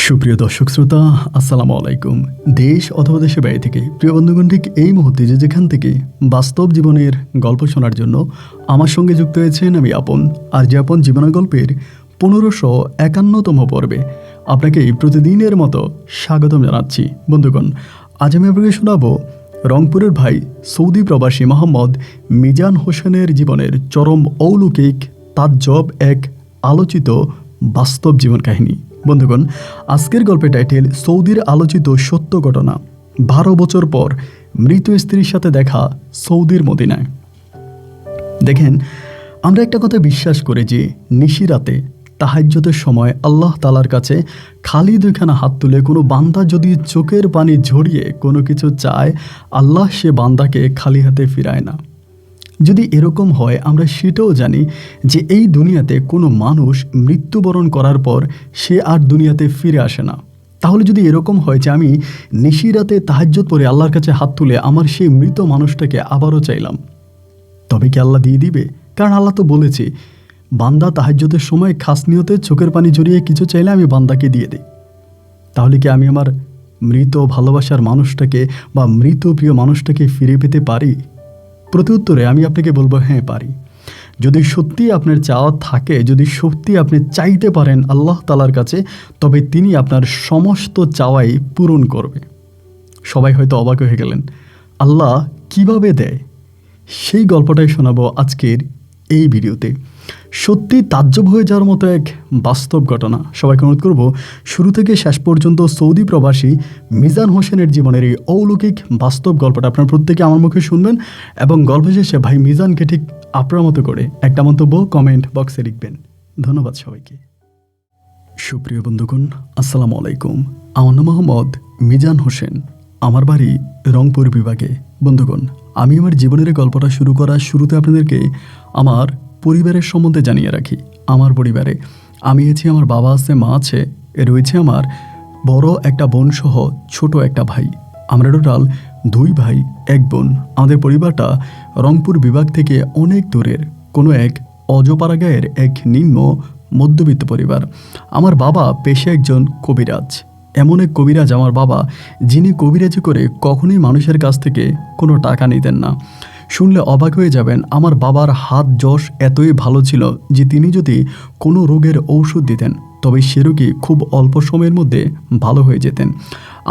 সুপ্রিয় দর্শক শ্রোতা, আসসালামু আলাইকুম। দেশ অথবা দেশের বাইরে থেকে প্রিয় বন্ধুগণ, ঠিক এই মুহূর্তে যেখান থেকে বাস্তব জীবনের গল্প শোনার জন্য আমার সঙ্গে যুক্ত হয়েছেন আমি আপন। আর যে আপন জীবনের গল্পের 1551তম পর্বে আপনাকে প্রতিদিনের মতো স্বাগতম জানাচ্ছি। বন্ধুগণ, আজ আমি আপনাকে শোনাবো রংপুরের ভাই সৌদি প্রবাসী মোহাম্মদ মিজান হোসেনের জীবনের চরম অলৌকিক তাজ্জব এক আলোচিত বাস্তব জীবন কাহিনী। বন্ধুগণ, আজকের গল্পের টাইটেল সৌদির আলোচিত সত্য ঘটনা। 12 বছর পর মৃত স্ত্রীর সাথে দেখা সৌদির মদিনায়। দেখেন, আমরা একটা কথা বিশ্বাস করি যে নিশিরাতে তাহাজ্জুদের সময় আল্লাহ তাআলার কাছে খালি দুইখানা হাত তুলে কোনো বান্দা যদি চোখের পানি ঝরিয়ে কোনো কিছু চায়, আল্লাহ সে বান্দাকে খালি হাতে ফিরায় না। যদি এরকম হয়, আমরা সেটাও জানি যে এই দুনিয়াতে কোনো মানুষ মৃত্যুবরণ করার পর সে আর দুনিয়াতে ফিরে আসে না। তাহলে যদি এরকম হয় যে আমি নিশিরাতে তাহাজ্জুদ পড়ে আল্লাহর কাছে হাত তুলে আমার সেই মৃত মানুষটাকে আবারও চাইলাম, তবে কি আল্লাহ দিয়ে দিবে? কারণ আল্লাহ তো বলেছে, বান্দা তাহাজ্জুদের সময় খাস নিয়তে চোখের পানি জড়িয়ে কিছু চাইলে আমি বান্দাকে দিয়ে দিই। তাহলে কি আমি আমার মৃত ভালোবাসার মানুষটাকে বা মৃত প্রিয় মানুষটাকে ফিরে পেতে পারি? প্রত্যুত্তরে আমি আপনাকে বলবো, হ্যাঁ পারি। যদি সত্যি আপনার চাওয়া থাকে, যদি সত্যি আপনি চাইতে পারেন আল্লাহ তাআলার কাছে, তবে তিনি আপনার সমস্ত চাওয়াই পূরণ করবে। সবাই হয়তো অবাক হয়ে গেলেন, আল্লাহ কিভাবে দেয়? সেই গল্পটাই শোনাবো আজকের এই ভিডিওতে। সত্যি তাজ্জব হয়ে যাওয়ার মতো এক বাস্তব ঘটনা। সবাইকে অনুরোধ করব, শুরু থেকে শেষ পর্যন্ত সৌদি প্রবাসী মিজান হোসেনের জীবনের এই অলৌকিক বাস্তব গল্পটা আপনার প্রত্যেকে আমার মুখে শুনবেন এবং গল্প শেষে ভাই মিজানকে ঠিক আপনার মতো করে একটা মন্তব্য কমেন্ট বক্সে লিখবেন। ধন্যবাদ সবাইকে। সুপ্রিয় বন্ধুগণ, আসসালামু আলাইকুম। আমার নাম মোহাম্মদ মিজান হোসেন। আমার বাড়ি রংপুর বিভাগে। বন্ধুগণ, আমি আমার জীবনের গল্পটা শুরু করার শুরুতে আপনাদেরকে আমার পরিবারের সম্বন্ধে জানিয়ে রাখি। আমার পরিবারে আমি আছি, আমার বাবা আছে, মা আছে, রয়েছে আমার বড় একটা বোন সহ ছোট একটা ভাই। আমরা টোটাল 2 ভাই 1 বোন। আমাদের পরিবারটা রংপুর বিভাগ থেকে অনেক দূরের কোনো এক অজপাড়া গায়ের এক নিম্ন মধ্যবিত্ত পরিবার। আমার বাবা পেশে একজন কবিরাজ। এমন এক কবিরাজ আমার বাবা, যিনি কবিরাজি করে কখনোই মানুষের কাছ থেকে কোনো টাকা নিতেন না। শুনলে অবাক হয়ে যাবেন, আমার বাবার হাত যশ এতই ভালো ছিল যে তিনি যদি কোনো রোগের ঔষধ দিতেন, তবে সে রোগী খুব অল্প সময়ের মধ্যে ভালো হয়ে যেতেন।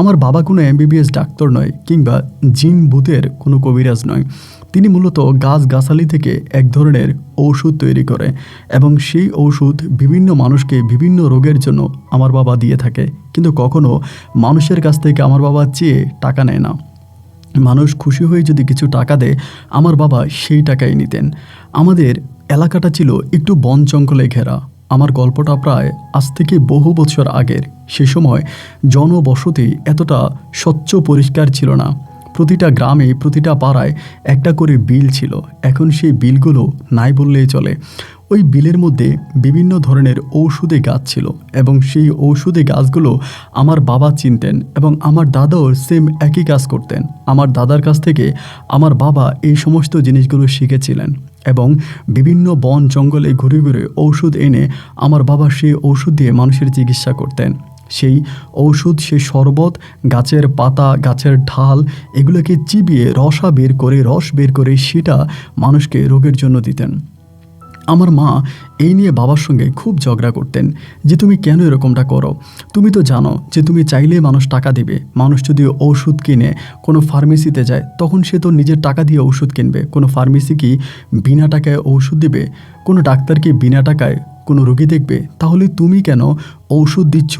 আমার বাবা কোনো MBBS ডাক্তার নয় কিংবা জিন ভূতের কোনো কবিরাজ নয়। তিনি মূলত গাছগাছালি থেকে এক ধরনের ঔষধ তৈরি করে এবং সেই ঔষধ বিভিন্ন মানুষকে বিভিন্ন রোগের জন্য আমার বাবা দিয়ে থাকে। কিন্তু কখনো মানুষের কাছ থেকে আমার বাবা চেয়ে টাকা নেয় না। মানুষ খুশি হয়ে যদি কিছু টাকা দেয়, আমার বাবা সেই টাকাই নিতেন। আমাদের এলাকাটা ছিল একটু বন জঙ্গলে ঘেরা। আমার গল্পটা প্রায় আজ থেকে বহু বছর আগের। সে সময় জনবসতি এতটা স্বচ্ছ পরিষ্কার ছিল না। প্রতিটা গ্রামে, প্রতিটা পাড়ায় একটা করে বিল ছিল। এখন সেই বিলগুলো নাই বললেই চলে। ওই বিলের মধ্যে বিভিন্ন ধরনের ঔষধি গাছ ছিল এবং সেই ঔষধি গাছগুলো আমার বাবা চিনতেন এবং আমার দাদাও সেম একই কাজ করতেন। আমার দাদার কাছ থেকে আমার বাবা এই সমস্ত জিনিসগুলো শিখেছিলেন এবং বিভিন্ন বন জঙ্গলে ঘুরে ঘুরে ঔষধ এনে আমার বাবা সেই ঔষধ দিয়ে মানুষের চিকিৎসা করতেন। সেই ঔষধ, সেই শরবত, গাছের পাতা, গাছের ঢাল, এগুলোকে চিবিয়ে রস বের করে সেটা মানুষকে রোগের জন্য দিতেন। আমার মা এই নিয়ে বাবার সঙ্গে খুব ঝগড়া করতেন যে তুমি কেন এরকমটা করো? তুমি তো জানো যে তুমি চাইলে মানুষ টাকা দেবে। মানুষ যদি ওষুধ কিনে কোনো ফার্মেসিতে যায়, তখন সে তো নিজের টাকা দিয়ে ওষুধ কিনবে। কোনো ফার্মেসি কি বিনা টাকায় ওষুধ দেবে? কোনো ডাক্তার কি বিনা টাকায় কোনো রোগী দেখবে? তাহলে তুমি কেন ওষুধ দিচ্ছ,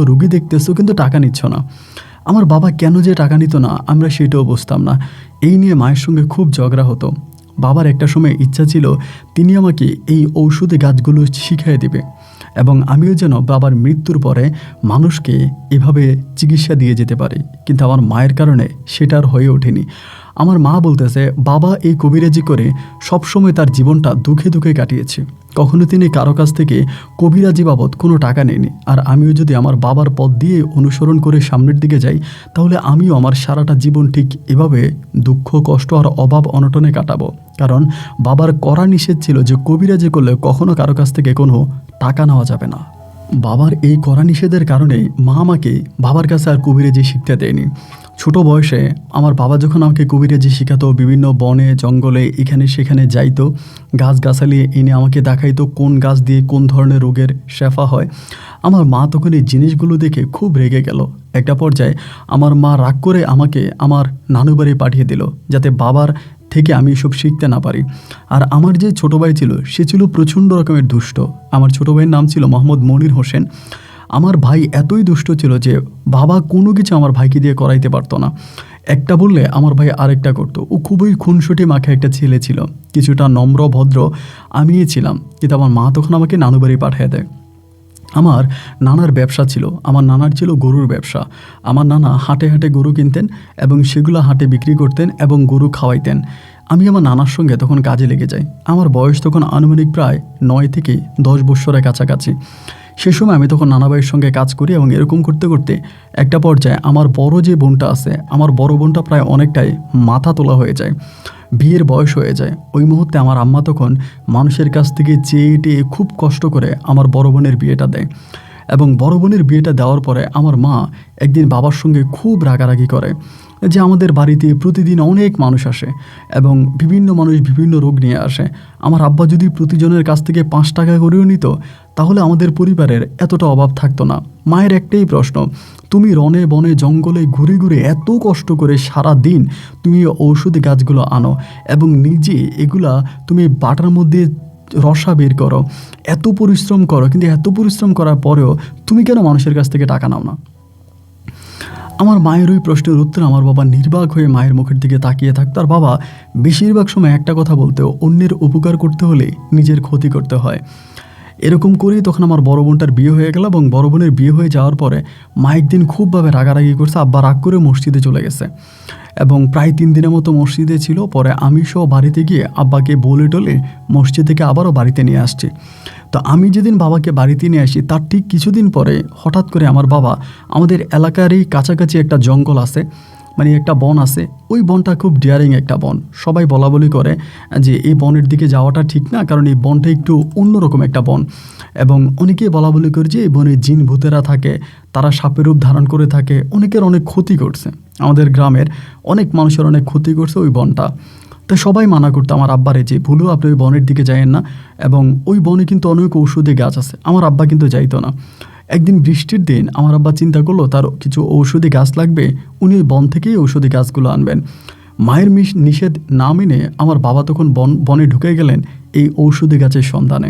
রোগী দেখতেছো কিন্তু টাকা নিচ্ছ না? আমার বাবা কেন যে টাকা নিত না, আমরা সেটাও বুঝতাম না। এই নিয়ে মায়ের সঙ্গে খুব ঝগড়া হতো। বাবার একটা সময় ইচ্ছা ছিল তিনি আমাকে এই ঔষধি গাছগুলো শিখিয়ে দেবে এবং আমিও যেন বাবার মৃত্যুর পরে মানুষকে এভাবে চিকিৎসা দিয়ে যেতে পারি। কিন্তু আমার মায়ের কারণে সেটা আর হয়ে ওঠেনি। আমার মা বলতেছে বাবা এই কবিরাজি করে সবসময় তার জীবনটা দুঃখে দুঃখে কাটিয়েছে, কখনো তিনি কারো কাছ থেকে কবিরাজি বাবদ কোনো টাকা নেয়নি। আর আমিও যদি আমার বাবার পথ দিয়ে অনুসরণ করে সামনের দিকে যাই, তাহলে আমিও আমার সারাটা জীবন ঠিক এভাবে দুঃখ কষ্ট আর অভাব অনটনে কাটাবো। কারণ বাবার কড়া নিষেধ ছিল যে কবিরাজি করলে কখনো কারো কাছ থেকে কোনো টাকা নেওয়া যাবে না। বাবার এই কড়া নিষেধের কারণে মা আমাকে বাবার কাছে আর কবিরাজি শিখতে দেয়নি। ছোট বয়সে আমার বাবা যখন আমাকে কবিরাজি শেখাতো, বিভিন্ন বনে জঙ্গলে এখানে সেখানে যাইতো, গাছগাছালি এনে আমাকে দেখাইতো কোন গাছ দিয়ে কোন ধরনের রোগের শেফা হয়। আমার মা তখন এই জিনিসগুলো দেখে খুব রেগে গেল। একটা পর্যায়ে আমার মা রাগ করে আমাকে আমার নানু বাড়ি পাঠিয়ে দিল, যাতে বাবার থেকে আমি এসব শিখতে না পারি। আর আমার যে ছোটো ভাই ছিল সে ছিল প্রচণ্ড রকমের দুষ্ট। আমার ছোটো ভাইয়ের নাম ছিল মোহাম্মদ মনির হোসেন। আমার ভাই এতই দুষ্ট ছিল যে বাবা কোনো কিছু আমার ভাইকে দিয়ে করাইতে পারতো না। একটা বললে আমার ভাই আরেকটা করতো। ও খুবই খুনসুটি মাখা একটা ছেলে ছিল, কিছুটা নম্র ভদ্র আমিই ছিলাম। কিন্তু আমার মা তখন আমাকে নানু বাড়ি পাঠিয়ে দেয়। আমার নানার ব্যবসা ছিল, আমার নানার ছিল গরুর ব্যবসা। আমার নানা হাটে হাটে গরু কিনতেন এবং সেগুলো হাটে বিক্রি করতেন এবং গরু খাওয়াইতেন। আমি আমার নানার সঙ্গে তখন কাজে লেগে যাই। আমার বয়স তখন আনুমানিক প্রায় 9 থেকে 10 বৎসরের কাছাকাছি। সে সময় আমি তখন নানা ভাইয়ের সঙ্গে কাজ করি এবং এরকম করতে করতে একটা পর্যায়ে আমার বড় যে বোনটা আছে, আমার বড় বোনটা প্রায় অনেকটাই মাথা তোলা হয়ে যায়, বিয়ের বয়স হয়ে যায়। ওই মুহূর্তে আমার আম্মা তখন মানুষের কাছ থেকে চেয়ে টেয়ে খুব কষ্ট করে আমার বড় বোনের বিয়েটা দেয়। এবং বড় বোনের বিয়েটা দেওয়ার পরে আমার মা একদিন বাবার সঙ্গে খুব রাগারাগি করে যে আমাদের বাড়িতে প্রতিদিন অনেক মানুষ আসে এবং বিভিন্ন মানুষ বিভিন্ন রোগ নিয়ে আসে। আমার আব্বা যদি প্রতিজনের কাছ থেকে 5 টাকা করেও নিত, তাহলে আমাদের পরিবারের এতটা অভাব থাকতো না। মায়ের একটাই প্রশ্ন, তুমি রনে বনে জঙ্গলে ঘুরে ঘুরে এত কষ্ট করে সারা দিন তুমি ঔষধি গাছগুলো আনো এবং নিজে এগুলা তুমি বাটার মধ্যে রসা বের করো, এত পরিশ্রম করো, কিন্তু এত পরিশ্রম করার পরেও তুমি কেন মানুষের কাছ থেকে টাকা নাও না? আমার মায়ের ওই প্রশ্নের উত্তর আমার বাবা নির্বাক হয়ে মায়ের মুখের দিকে তাকিয়ে থাকতো। আর বাবা বেশিরভাগ সময় একটা কথা বলতেও, অন্যের উপকার করতে হলে নিজের ক্ষতি করতে হয়। এরকম করেই তখন আমার বড় বোনটার বিয়ে হয়ে গেল এবং বড় বোনের বিয়ে হয়ে যাওয়ার পরে মা একদিন খুবভাবে রাগারাগি করছে। আব্বা রাগ করে মসজিদে চলে গেছে এবং প্রায় 3 দিনের মতো মসজিদে ছিল। পরে আমি সহ বাড়িতে গিয়ে আব্বাকে বলে টলে মসজিদ থেকে আবারও বাড়িতে নিয়ে আসছি। তো আমি যেদিন বাবাকে বাড়িতে নিয়ে আসি তার ঠিক কিছুদিন পরে হঠাৎ করে আমার বাবা আমাদের এলাকারই কাছাকাছি একটা জঙ্গল আছে, মানে একটা বন আছে, ওই বনটা খুব ডিয়ারিং একটা বন। সবাই বলা বলি করে যে এই বনের দিকে যাওয়াটা ঠিক না, কারণ এই বনটা একটু অন্যরকম একটা বন। এবং অনেকেই বলা বলি করে যে এই বনে জিন ভূতেরা থাকে, তারা সাপের রূপ ধারণ করে থাকে, অনেকের অনেক ক্ষতি করছে, আমাদের গ্রামের অনেক মানুষের অনেক ক্ষতি করছে ওই বনটা। তো সবাই মানা করতো আমার আব্বারে যে ভুলেও আপনি ওই বনের দিকে যায়েন না, এবং ওই বনে কিন্তু অনেক ঔষধি গাছ আছে। আমার আব্বা কিন্তু যাইতো না। একদিন বৃষ্টির দিন আমার আব্বা চিন্তা করলো তার কিছু ঔষধি গাছ লাগবে, উনি ওই বন থেকেই ঔষধি গাছগুলো আনবেন। মায়ের নিষেধ না মেনে আমার বাবা তখন বনে ঢুকে গেলেন এই ঔষধি গাছের সন্ধানে।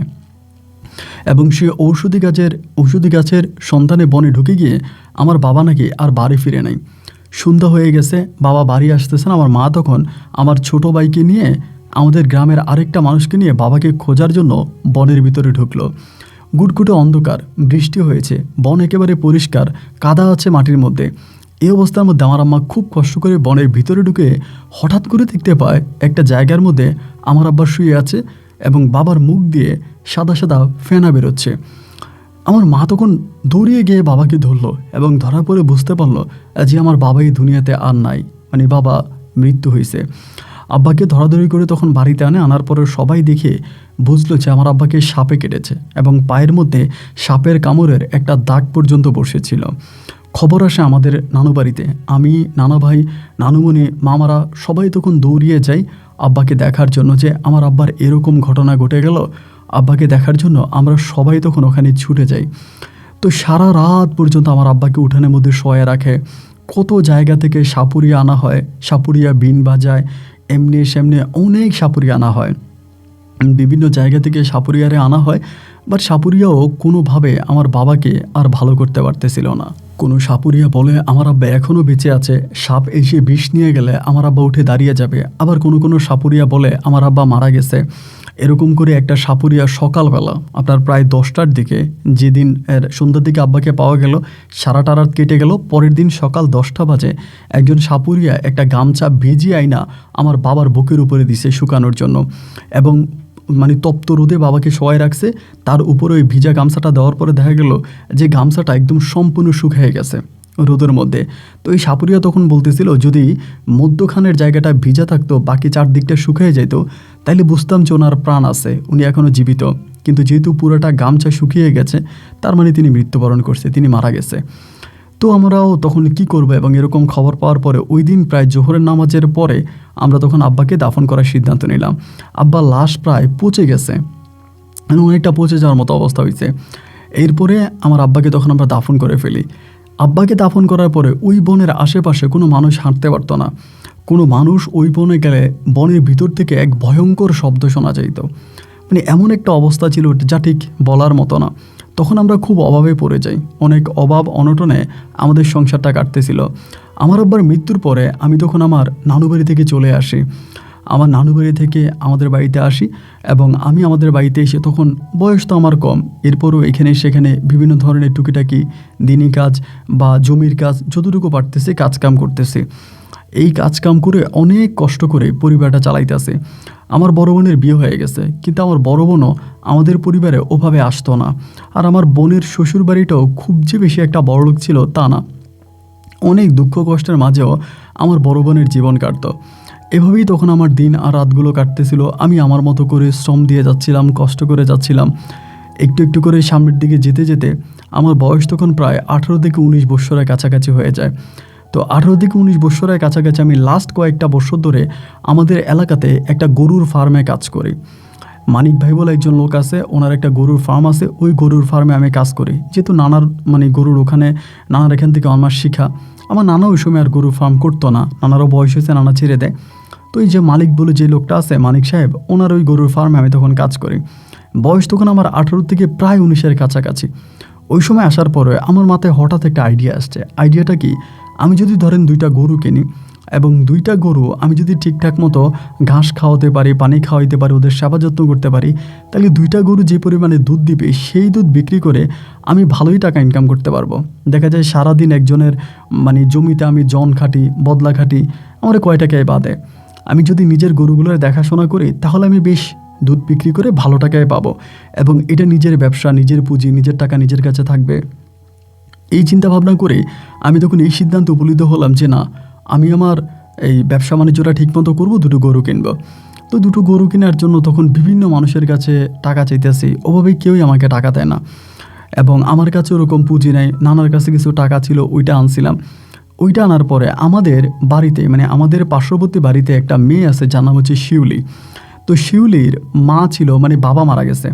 এবং সে ঔষধি গাছের সন্ধানে বনে ঢুকে গিয়ে আমার বাবা নাকি আর বাড়ি ফিরে নাই। সন্ধ্যা হয়ে গেছে, বাবা বাড়ি আসতেছেন। আমার মা তখন আমার ছোট ভাইকে নিয়ে, আমাদের গ্রামের আরেকটা মানুষকে নিয়ে বাবাকে খোঁজার জন্য বনের ভিতরে ঢুকলো। গুটগুটে অন্ধকার, বৃষ্টি হয়েছে, বন একেবারে পরিষ্কার, কাদা আছে মাটির মধ্যে। এই অবস্থার মধ্যে আমার আম্মা খুব কষ্ট করে বনের ভিতরে ঢুকে হঠাৎ করে দেখতে পায় একটা জায়গার মধ্যে আমার আব্বা শুয়ে আছে এবং বাবার মুখ দিয়ে সাদা সাদা ফেনা বেরোচ্ছে। আমার মা তখন দৌড়িয়ে গিয়ে বাবাকে ধরলো এবং ধরার পরে বুঝতে পারলো যে আমার বাবা এই দুনিয়াতে আর নাই, মানে বাবা মৃত্যু হয়েছে। আব্বাকে ধরাধরি করে তখন বাড়িতে আনার পরে সবাই দেখে বুঝলো যে আমার আব্বাকে সাপে কেটেছে এবং পায়ের মধ্যে সাপের কামড়ের একটা দাগ পর্যন্ত বসেছিল। খবর আসে আমাদের নানু বাড়িতে। আমি, নানা ভাই, নানুমণি, মামারা সবাই তখন দৌড়িয়ে যাই আব্বাকে দেখার জন্য যে আমার আব্বার এরকম ঘটনা ঘটে গেল। আব্বাকে দেখার জন্য আমরা সবাই তখন ওখানে ছুটে যাই। তো সারা রাত পর্যন্ত আমার আব্বাকে উঠানের মধ্যে শোয়া রাখে। কত জায়গা থেকে সাপুরিয়া আনা হয়, সাপুরিয়া বিন বাজায়, এমনি সেমনি অনেক সাপুরিয়া আনা হয়, বিভিন্ন জায়গা থেকে সাপুরিয়ারে আনা হয়। বাট সাপুরিয়াও কোনোভাবে আমার বাবাকে আর ভালো করতে পারতেছিল না। কোনো সাপুরিয়া বলে আমার আব্বা এখনও বেঁচে আছে, সাপ এসে বিষ নিয়ে গেলে আমার আব্বা উঠে দাঁড়িয়ে যাবে। আবার কোনো সাপুরিয়া বলে আমার আব্বা মারা গেছে। এরকম করে একটা সাপুরিয়া সকালবেলা আপনার প্রায় 10টার দিকে, যেদিন সন্ধ্যার দিকে আব্বাকে পাওয়া গেল, সারাটা রাত কেটে গেল, পরের দিন সকাল 10টা বাজে একজন সাপুরিয়া একটা গামছা ভিজিয়ে আইনা আমার বাবার বুকের উপরে দিছে শুকানোর জন্য, এবং মানে তপ্ত রোদে বাবাকে শোয়াই রাখছে। তার উপরে ওই ভিজা গামছাটা দেওয়ার পরে দেখা গেল যে গামছাটা একদম সম্পূর্ণ শুকিয়ে গেছে রোদের মধ্যে। তো এই সাপুরিয়া তখন বলতেছিল যদি মধ্যখানের জায়গাটা ভিজা থাকতো, বাকি চারদিকটা শুকিয়ে যেত, তাইলে বুঝতাম যে ওনার প্রাণ আছে, উনি এখনও জীবিত। কিন্তু যেহেতু পুরোটা গামছা শুকিয়ে গেছে, তার মানে তিনি মৃত্যুবরণ করছে, তিনি মারা গেছে। তো আমরাও তখন কি করব, এবং এরকম খবর পাওয়ার পরে ওই দিন প্রায় জোহরের নামাজের পরে আমরা তখন আব্বাকে দাফন করার সিদ্ধান্ত নিলাম। আব্বার লাশ প্রায় পচে গেছে, মানে অনেকটা পচে যাওয়ার মতো অবস্থা হয়েছে। এরপরে আমার আব্বাকে তখন আমরা দাফন করে ফেলি। আব্বাকে দাফন করার পরে ওই বনের আশেপাশে কোনো মানুষ হাঁটতে পারতো না। কোনো মানুষ ওই বনে গেলে বনের ভিতর থেকে এক ভয়ঙ্কর শব্দ শোনা যাইত। মানে এমন একটা অবস্থা ছিল যা ঠিক বলার মতো না। তখন আমরা খুব অভাবে পড়ে যাই, অনেক অভাব অনটনে আমাদের সংসারটা কাটতেছিল। আমার আব্বার মৃত্যুর পরে আমি তখন আমার নানু বাড়ি থেকে চলে আসি। আমার নানু বাড়ি থেকে আমাদের বাড়িতে আসি, এবং আমি আমাদের বাড়িতে এসে তখন বয়স তো আমার কম, এরপরও এখানে সেখানে বিভিন্ন ধরনের টুকিটাকি দিনই কাজ বা জমির কাজ যতটুকু পারতেছি কাজকাম করতেছি। এই কাজকাম করে অনেক কষ্ট করে পরিবারটা চালাইতেছে। আমার বড় বোনের বিয়ে হয়ে গেছে, কিন্তু আমার বড় বোনও আমাদের পরিবারে ওভাবে আসতো না। আর আমার বোনের শ্বশুর বাড়িটাও খুব যে বেশি একটা বড়লোক ছিল তা না। অনেক দুঃখ কষ্টের মাঝেও আমার বড় বোনের জীবন কাটতো। এভাবেই তখন আমার দিন আর রাতগুলো কাটতেছিল। আমি আমার মতো করে শ্রম দিয়ে যাচ্ছিলাম, কষ্ট করে যাচ্ছিলাম। একটু একটু করে সামনের দিকে যেতে যেতে আমার বয়স তখন প্রায় 18 থেকে 19 বৎসরের কাছাকাছি হয়ে যায়। তো 18 থেকে 19 বৎসরের কাছাকাছি আমি লাস্ট কয়েকটা বছর ধরে আমাদের এলাকাতে একটা গরুর ফার্মে কাজ করি। মানিক ভাই বলে একজন লোক আছে, ওনার একটা গরুর ফার্ম আছে, ওই গরুর ফার্মে আমি কাজ করি। যেহেতু নানার মানে গরুর ওখানে, নানার এখান থেকে আমার শিখা। আমার নানা ওই সময় আর গরুর ফার্ম করতো না, নানারও বয়স হয়েছে, নানা ছেড়ে দেয়। তো এই যে মালিক বলে যে লোকটা আছে, মানিক সাহেব, ওনার ওই গরুর ফার্মে আমি তখন কাজ করি। বয়স তখন আমার 18 থেকে প্রায় 19-এর কাছাকাছি। ওই সময় আসার পরে আমার মাথায় হঠাৎ একটা আইডিয়া আসছে। আইডিয়াটা কি, আমি যদি ধরেন 2টা গরু কিনি, এবং 2টা গরু আমি যদি ঠিকঠাক মতো ঘাস খাওয়াতে পারি, পানি খাওয়াইতে পারি, ওদের সেবা যত্ন করতে পারি, তাহলে 2টা গরু যে পরিমাণে দুধ দিবে সেই দুধ বিক্রি করে আমি ভালোই টাকা ইনকাম করতে পারবো। দেখা যায় সারাদিন একজনের মানে জমিতে আমি জন খাটি, বদলা খাটি, আমার কয় টাকায় বাদে। আমি যদি নিজের গরুগুলোর দেখাশোনা করি, তাহলে আমি বেশ দুধ বিক্রি করে ভালো টাকায় পাবো, এবং এটা নিজের ব্যবসা, নিজের পুঁজি, নিজের টাকা নিজের কাছে থাকবে। এই চিন্তা ভাবনা করে আমি তখন এই সিদ্ধান্ত উপনীত হলাম যে না, আমি আমার এই ব্যবসা বাণিজ্যটা ঠিকমতো করবো, 2টো গরু কিনবো। তো 2টো গরু কেনার জন্য তখন বিভিন্ন মানুষের কাছে টাকা চাইতেছি, ওভাবেই কেউই আমাকে টাকা দেয় না, এবং আমার কাছে ওরকম পুঁজি নেই। নানার কাছে কিছু টাকা ছিল, ওইটা আনছিলাম। ওইটা আনার পরে আমাদের বাড়িতে, মানে আমাদের পার্শ্ববর্তী বাড়িতে একটা মেয়ে আছে, যার নাম হচ্ছে শিউলি। তো শিউলির মা ছিল, মানে বাবা মারা গেছে,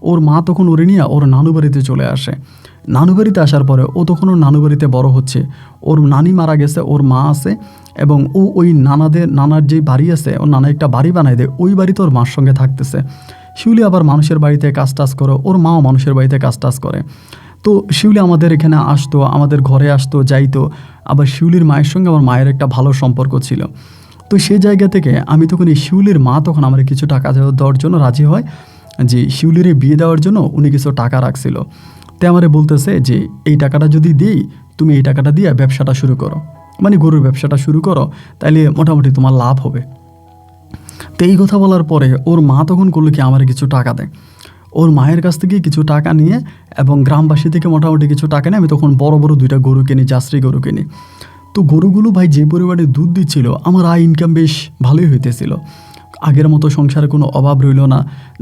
ওর মা তখন ওরে নিয়ে ওর নানু বাড়িতে চলে আসে। নানু বাড়িতে আসার পরে ও তখন ওর নানু বাড়িতে বড় হচ্ছে। ওর নানি মারা গেছে, ওর মা আছে, এবং ও ওই নানার যে বাড়ি আছে, ওর নানা একটা বাড়ি বানাই দেয়, ওই বাড়িতে ওর মার সঙ্গে থাকতেছে। শিউলি আবার মানুষের বাড়িতে কাজ টাজ করে, ওর মাও মানুষের বাড়িতে কাজ টাজ করে। তো শিউলি আমাদের এখানে আসতো, আমাদের ঘরে আসতো, যাইতো। আবার শিউলির মায়ের সঙ্গে আমার মায়ের একটা ভালো সম্পর্ক ছিল। তো সেই জায়গা থেকে আমি তখন এই শিউলির মা তখন আমার কিছু টাকা দেওয়ার জন্য রাজি হয়, যে শিউলির বিয়ে দেওয়ার জন্য উনি কিছু টাকা রাখছিল। তে আমারে বলতেছে যে এই টাকাটা যদি দিই, তুমি এই টাকাটা দিয়ে ব্যবসাটা শুরু করো, মানে গরুর ব্যবসাটা শুরু করো, তাইলে মোটামুটি তোমার লাভ হবে। তো এই কথা বলার পরে ওর মা তখন করলো কি, আমার কিছু টাকা দেয়। ওর মায়ের কাছ থেকে কিছু টাকা নিয়ে এবং গ্রামবাসী থেকে মোটামুটি কিছু টাকা নিয়ে আমি তখন বড় বড় 2টা গরু কিনি, জার্সি গরু কিনি। তো গরুগুলো ভাই যে পরিমাণে দুধ দিচ্ছিল, আমার আয় ইনকাম বেশ ভালোই হইতেছিল। আগের মতো সংসারে কোনো অভাব রইল না।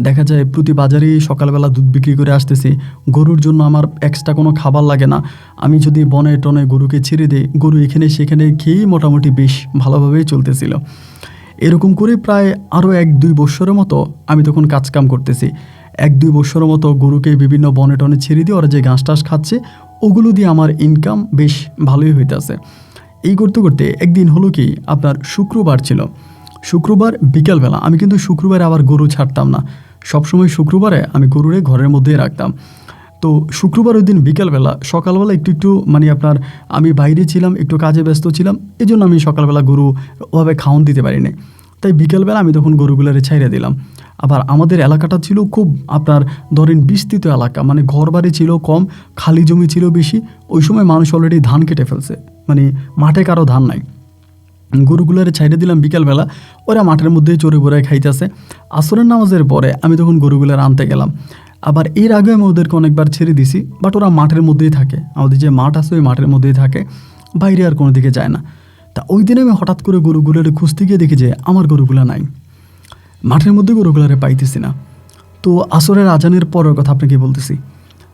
দেখা যায় প্রতি বাজারেই সকালবেলা দুধ বিক্রি করে আসতেছি। গরুর জন্য আমার এক্সট্রা কোনো খাবার লাগে না। আমি যদি বনে টনে গরুকে ছেড়ে দিই, গরু এখানে সেখানে খেয়েই মোটামুটি বেশ ভালোভাবেই চলতেছিল। এরকম করে প্রায় আরও 1-2 বৎসরের মতো আমি তখন কাজকাম করতেছি। 1-2 বৎসরের মতো গরুকে বিভিন্ন বনে টনে ছেড়ে দিয়ে ওরা যে ঘাস টাস খাচ্ছে, ওগুলো দিয়ে আমার ইনকাম বেশ ভালোই হইতেছে। এই করতে করতে একদিন হলো কি, আপনার শুক্রবার ছিল। শুক্রবার বিকেলবেলা, আমি কিন্তু শুক্রবারে আবার গরু ছাড়তাম না, সবসময় শুক্রবারে আমি গরুরে ঘরের মধ্যেই রাখতাম। তো শুক্রবার ওই দিন বিকেলবেলা, সকালবেলা একটু মানে আপনার আমি বাইরে ছিলাম, একটু কাজে ব্যস্ত ছিলাম, এই জন্য আমি সকালবেলা গরু ওভাবে খাওয়ান দিতে পারিনি। তাই বিকেলবেলা আমি তখন গরুগুলারে ছাইড়ে দিলাম। আবার আমাদের এলাকাটা ছিল খুব আপনার ধরেন বিস্তৃত এলাকা, মানে ঘরবাড়ি ছিল কম, খালি জমি ছিল বেশি। ওই সময় মানুষ অলরেডি ধান কেটে ফেলছে, মানে মাঠে কারো ধান নাই। গরুগুলারে ছাইড়ে দিলাম বিকেলবেলা, ওরা মাঠের মধ্যেই চড়ে বেড়ায় খাইতেছে। আসরের নামাজের পরে আমি তখন গরুগুলার আনতে গেলাম। আবার এর আগে আমি ওদেরকে অনেকবার ছেড়ে দিছি, বাট ওরা মাঠের মধ্যেই থাকে, আমাদের যে মাঠ আছে ওই মাঠের মধ্যেই থাকে, বাইরে আর কোনো দিকে যায় না। তা ওই দিনে আমি হঠাৎ করে গরুগুলারে খুঁজতে গিয়ে দেখি যে আমার গরুগুলা নাই, মাঠের মধ্যে গরুগুলারে পাইতেছি না। তো আসরের আজানের পরের কথা আপনাকে বলতেছি।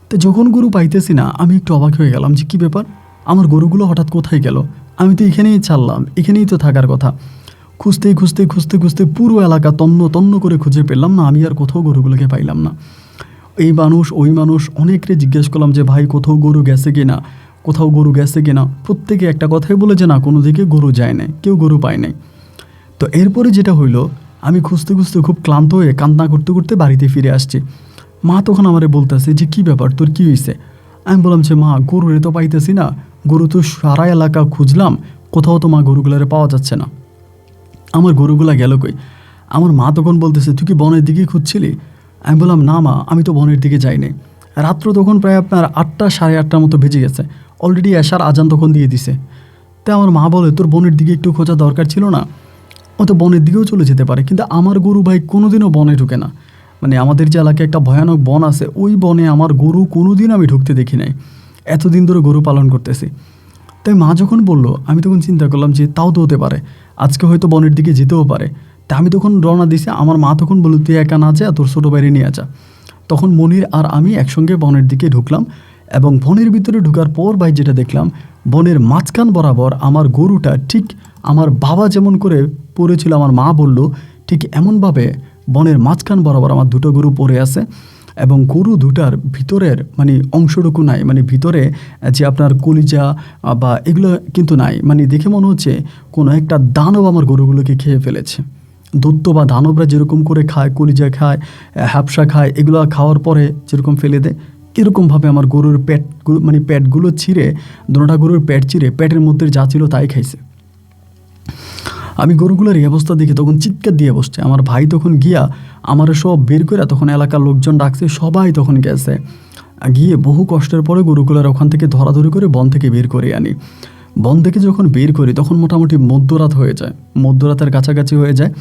তো যখন গরু পাইতেছি না, আমি একটু অবাক হয়ে গেলাম যে কী ব্যাপার, আমার গরুগুলো হঠাৎ কোথায় গেল? আমি তো এখানেই ছাড়লাম, এখানেই তো থাকার কথা। খুঁজতে খুঁজতে খুঁজতে খুঁজতে পুরো এলাকা তন্ন তন্ন করে খুঁজে পেলাম না, আমি আর কোথাও গরুগুলোকে পাইলাম না। এই মানুষ ওই মানুষ অনেককে জিজ্ঞেস করলাম যে ভাই কোথাও গরু গেছে কিনা, কোথাও গরু গেছে কিনা। প্রত্যেকে একটা কথাই বলে যে না, কোনো দিকে গরু যায় নাই, কেউ গরু পায় নাই। তো এরপরে যেটা হইলো, আমি খুঁজতে খুঁজতে খুব ক্লান্ত হয়ে কান্না করতে করতে বাড়িতে ফিরে আসছি। মা তখন আমারে বলতেছে যে কী ব্যাপার, তোর কী হয়েছে? আমি বললাম যে মা, গরুরে তো পাইতেছি না, গরু তো সারা এলাকা খুঁজলাম, কোথাও তো মা গরুগুলারে পাওয়া যাচ্ছে না, আমার গরুগুলা গেল কই? আমার মা তখন বলতেছে তুই কি বনের দিকেই খুঁজছিলি? আমি বললাম না মা, আমি তো বনের দিকে যাইনি। রাত্র তখন প্রায় আপনার 8টা সাড়ে 8টার মতো বেজে গেছে, অলরেডি এশার আজান তখন দিয়ে দিছে। তাই আমার মা বলে তোর বনের দিকে একটু খোঁজা দরকার ছিল না? ও তো বনের দিকেও চলে যেতে পারে, কিন্তু আমার গরু ভাই কোনোদিনও বনে ঢুকে না। মানে আমাদের যে এলাকায় একটা ভয়ানক বন আছে, ওই বনে আমার গরু কোনোদিন আমি ঢুকতে দেখি নাই, এতদিন ধরে গরু পালন করতেছি। তাই মা যখন বললো, আমি তখন চিন্তা করলাম যে তাও তো হতে পারে, আজকে হয়তো বনের দিকে যেতেও পারে। তা আমি তখন রওনা দিছি। আমার মা তখন বলল তুই একা না যা, তোর ছোটো বাইরে নিয়ে যা। তখন মনির আর আমি একসঙ্গে বনের দিকে ঢুকলাম, এবং বনের ভিতরে ঢোকার পর ভাই যেটা দেখলাম, বনের মাঝখান বরাবর আমার গরুটা ঠিক আমার বাবা যেমন করে পড়েছিল, আমার মা বলল ঠিক এমনভাবে বনের মাঝখান বরাবর আমার দুটো গরু পড়ে আছে। এবং গরু দুটার ভিতরের মানে অংশটুকু নাই, মানে ভিতরে যে আপনার কলিজা বা এগুলো কিন্তু নাই। মানে দেখে মনে হচ্ছে কোনো একটা দানব আমার গরুগুলোকে খেয়ে ফেলেছে। দৈত্য বা দানবরা যেরকম করে খায়, কলিজা খায়, হ্যাপসা খায়, এগুলো খাওয়ার পরে যেরকম ফেলে দেয়, এরকমভাবে আমার গরুর মানে পেটগুলো ছিঁড়ে, দুটা গরুর পেট চিরে পেটের মধ্যে যা ছিল তাই খাইছে। আমি গরুগুলোর এই অবস্থা দেখে তখন চিৎকার দিয়ে বসছে। আমার ভাই তখন গিয়া আমার সব বের করে, তখন এলাকার লোকজন ডাকছে, সবাই তখন গেছে, গিয়ে বহু কষ্টের পরে গরুগুলোর ওখান থেকে ধরাধরি করে বন থেকে বের করে আনি। বন থেকে যখন বের করি তখন মোটামুটি মধ্যরাত হয়ে যায়, মধ্যরাতের কাছাকাছি হয়ে যায়।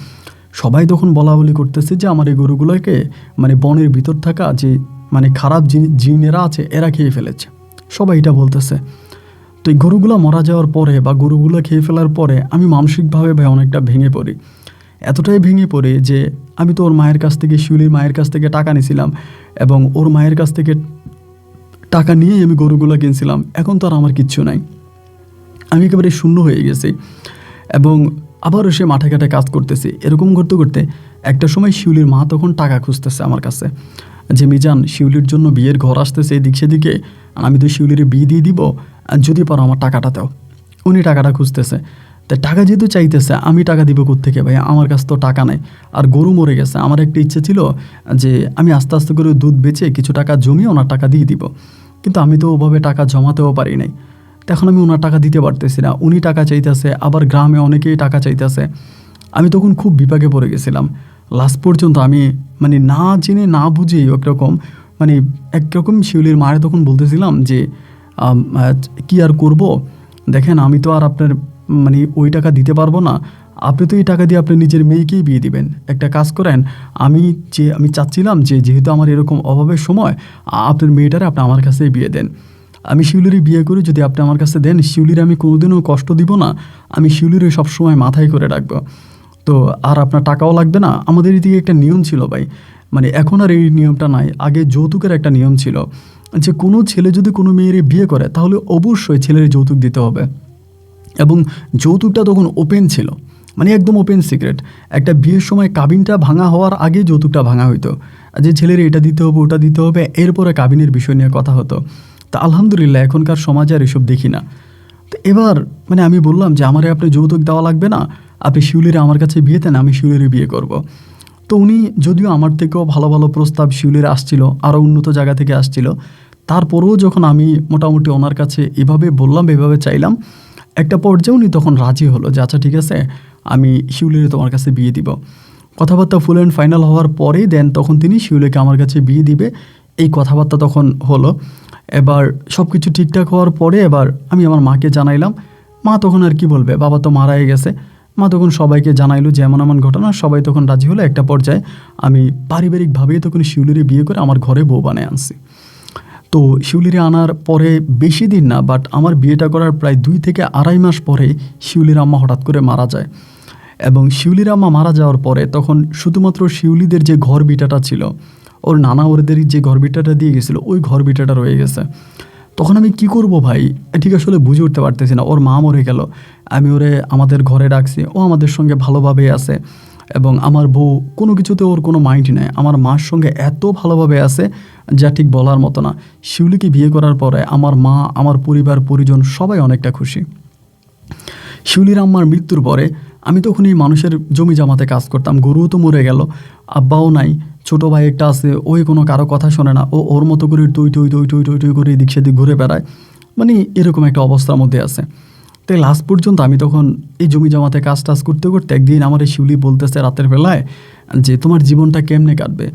সবাই তখন বলা বলি করতেছে যে আমার এই গরুগুলোকে মানে বনের ভিতর থাকা যে মানে খারাপ জিনেরা আছে এরা খেয়ে ফেলেছে, সবাই এটা বলতেছে। তো এই গরুগুলো মারা যাওয়ার পরে বা গরুগুলো খেয়ে ফেলার পরে আমি মানসিকভাবে ভাই অনেকটা ভেঙে পড়ি। এতটাই ভেঙে পড়ি যে আমি তো ওর মায়ের কাছ থেকে, শিউলির মায়ের কাছ থেকে টাকা নিয়েছিলাম, এবং ওর মায়ের কাছ থেকে টাকা নিয়েই আমি গরুগুলো কিনছিলাম। এখন তো আর আমার কিচ্ছু নাই, আমি একেবারে শূন্য হয়ে গেছি। এবং আবারও সে মাঠে ঘাটে কাজ করতেছি। এরকম করতে করতে একটা সময় শিউলির মা তখন টাকা খুঁজতেছে আমার কাছে, যে মিজান শিউলির জন্য বিয়ের ঘর আসতেছে এদিক সেদিকে, আমি তো শিউলির বিয়ে দিয়ে দিব, যদি পারো আমার টাকাটা দাও। উনি টাকাটা খুঁজতেছে। তাই টাকা যেহেতু চাইতেছে, আমি টাকা দিব কোত্থেকে ভাই, আমার কাছে তো টাকা নাই, আর গরু মরে গেছে। আমার একটা ইচ্ছে ছিল যে আমি আস্তে আস্তে করে দুধ বেচে কিছু টাকা জমিয়ে ওনার টাকা দিয়ে দিব, কিন্তু আমি তো ওভাবে টাকা জমাতেও পারি নাই। তখন আমি ওনার টাকা দিতে পারতেছি না, উনি টাকা চাইতেছে, আবার গ্রামে অনেকেই টাকা চাইতেছে। আমি তখন খুব বিপাকে পড়ে গেছিলাম। লাস্ট পর্যন্ত আমি মানে না জেনে না বুঝেই একরকম মানে একরকম শিউলির মায়ের তখন বলতেছিলাম যে কি আর করব, দেখেন আমি তো আর আপনার মানে ওই টাকা দিতে পারবো না, আপনি তো এই টাকা দিয়ে আপনি নিজের মেয়েকেই বিয়ে দিবেন। একটা কাজ করেন, আমি চাচ্ছিলাম যে যেহেতু আমার এরকম অভাবের সময়, আপনার মেয়েটারে আপনি আমার কাছেই বিয়ে দেন। আমি শিউলির বিয়ে করি, যদি আপনি আমার কাছে দেন, শিউলির আমি কোনোদিনও কষ্ট দিব না, আমি শিউলির সবসময় মাথায় করে রাখবো। তো আর আপনার টাকাও লাগবে না। আমাদের এদিকে একটা নিয়ম ছিল ভাই, মানে এখন আর এই নিয়মটা নাই, আগে যৌতুকের একটা নিয়ম ছিল, যে কোনো ছেলে যদি কোনো মেয়ের বিয়ে করে তাহলে অবশ্যই ছেলের যৌতুক দিতে হবে। এবং যৌতুকটা তখন ওপেন ছিল, মানে একদম ওপেন সিক্রেট। একটা বিয়ের সময় কাবিনটা ভাঙা হওয়ার আগে যৌতুকটা ভাঙা হইতো, যে ছেলের এটা দিতে হবে ওটা দিতে হবে, এরপরে কাবিনের বিষয় নিয়ে কথা হতো। তা আলহামদুলিল্লাহ এখনকার সমাজে আর এসব দেখি না। তো এবার মানে আমি বললাম যে আমারে আপনি যৌতুক দেওয়া লাগবে না, আপনি শিউলিরে আমার কাছে বিয়ে দেন, আমি শিউলিরে বিয়ে করব। তো উনি যদিও আমার থেকেও ভালো ভালো প্রস্তাব শিউলিরে আসছিল, আরও উন্নত জায়গা থেকে আসছিল, তারপরেও যখন আমি মোটামুটি ওনার কাছে এভাবে বললাম, এভাবে চাইলাম, একটা পর্যায়ে উনি তখন রাজি হলো যে আচ্ছা ঠিক আছে, আমি শিউলিরে তোমার কাছে বিয়ে দিব। কথাবার্তা ফুল অ্যান্ড ফাইনাল হওয়ার পরেই দেন তখন তিনি শিউলিকে আমার কাছে বিয়ে দিবে, এই কথাবার্তা তখন হলো। এবার সব কিছু ঠিকঠাক হওয়ার পরে এবার আমি আমার মাকে জানাইলাম। মা তখন আর কি বলবে, বাবা তো মারাই গেছে। মা তখন সবাইকে জানাইলো যে এমন এমন ঘটনা, সবাই তখন রাজি হলো। একটা পর্যায়ে আমি পারিবারিকভাবেই তখন শিউলিরে বিয়ে করে আমার ঘরে বউ বানিয়ে আনছি। তো শিউলিরে আনার পরে বেশি দিন না, বাট আমার বিয়েটা করার প্রায় 2 থেকে আড়াই মাস পরে শিউলির আম্মা হঠাৎ করে মারা যায়। এবং শিউলির আম্মা মারা যাওয়ার পরে তখন শুধুমাত্র শিউলিদের যে ঘর বিটাটা ছিল, ওর নানা ওদের যে ঘর বিটাটা দিয়ে গেছিলো, ওই ঘর বিটাটা রয়ে গেছে। তখন আমি কি করব ভাই, ঠিক আসলে বুঝে উঠতে পারতেছি না। ওর মা মরে গেল, আমি ওরে আমাদের ঘরে রাখছি, ও আমাদের সঙ্গে ভালোভাবে আছে। এবং আমার বউ কোনো কিছুতে ওর কোনো মাইন্ড নেই, আমার মার সঙ্গে এত ভালোভাবে আছে যা ঠিক বলার মতো না। শিউলিকে বিয়ে করার পরে আমার মা, আমার পরিবার পরিজন সবাই অনেকটা খুশি। শিউলির আম্মার মৃত্যুর পরে আমি তখন এই মানুষের জমি জামাতে কাজ করতাম। গরুও তো মরে গেল, আব্বাও নাই, ছোটো ভাই একটা আছে, ওই কোনো কারো কথা শোনে না, ও ওর মতো করে টই টই টই টই টই টই করে এদিক সেদিক ঘুরে বেড়ায়, মানে এরকম একটা অবস্থার মধ্যে আছে। তাই লাস্ট পর্যন্ত আমি তখন এই জমি জমাতে কাজ টাজ করতে করতে একদিন আমার এই শিউলি বলতেছে রাতের বেলায় যে তোমার জীবনটা কেমনে কাটবে,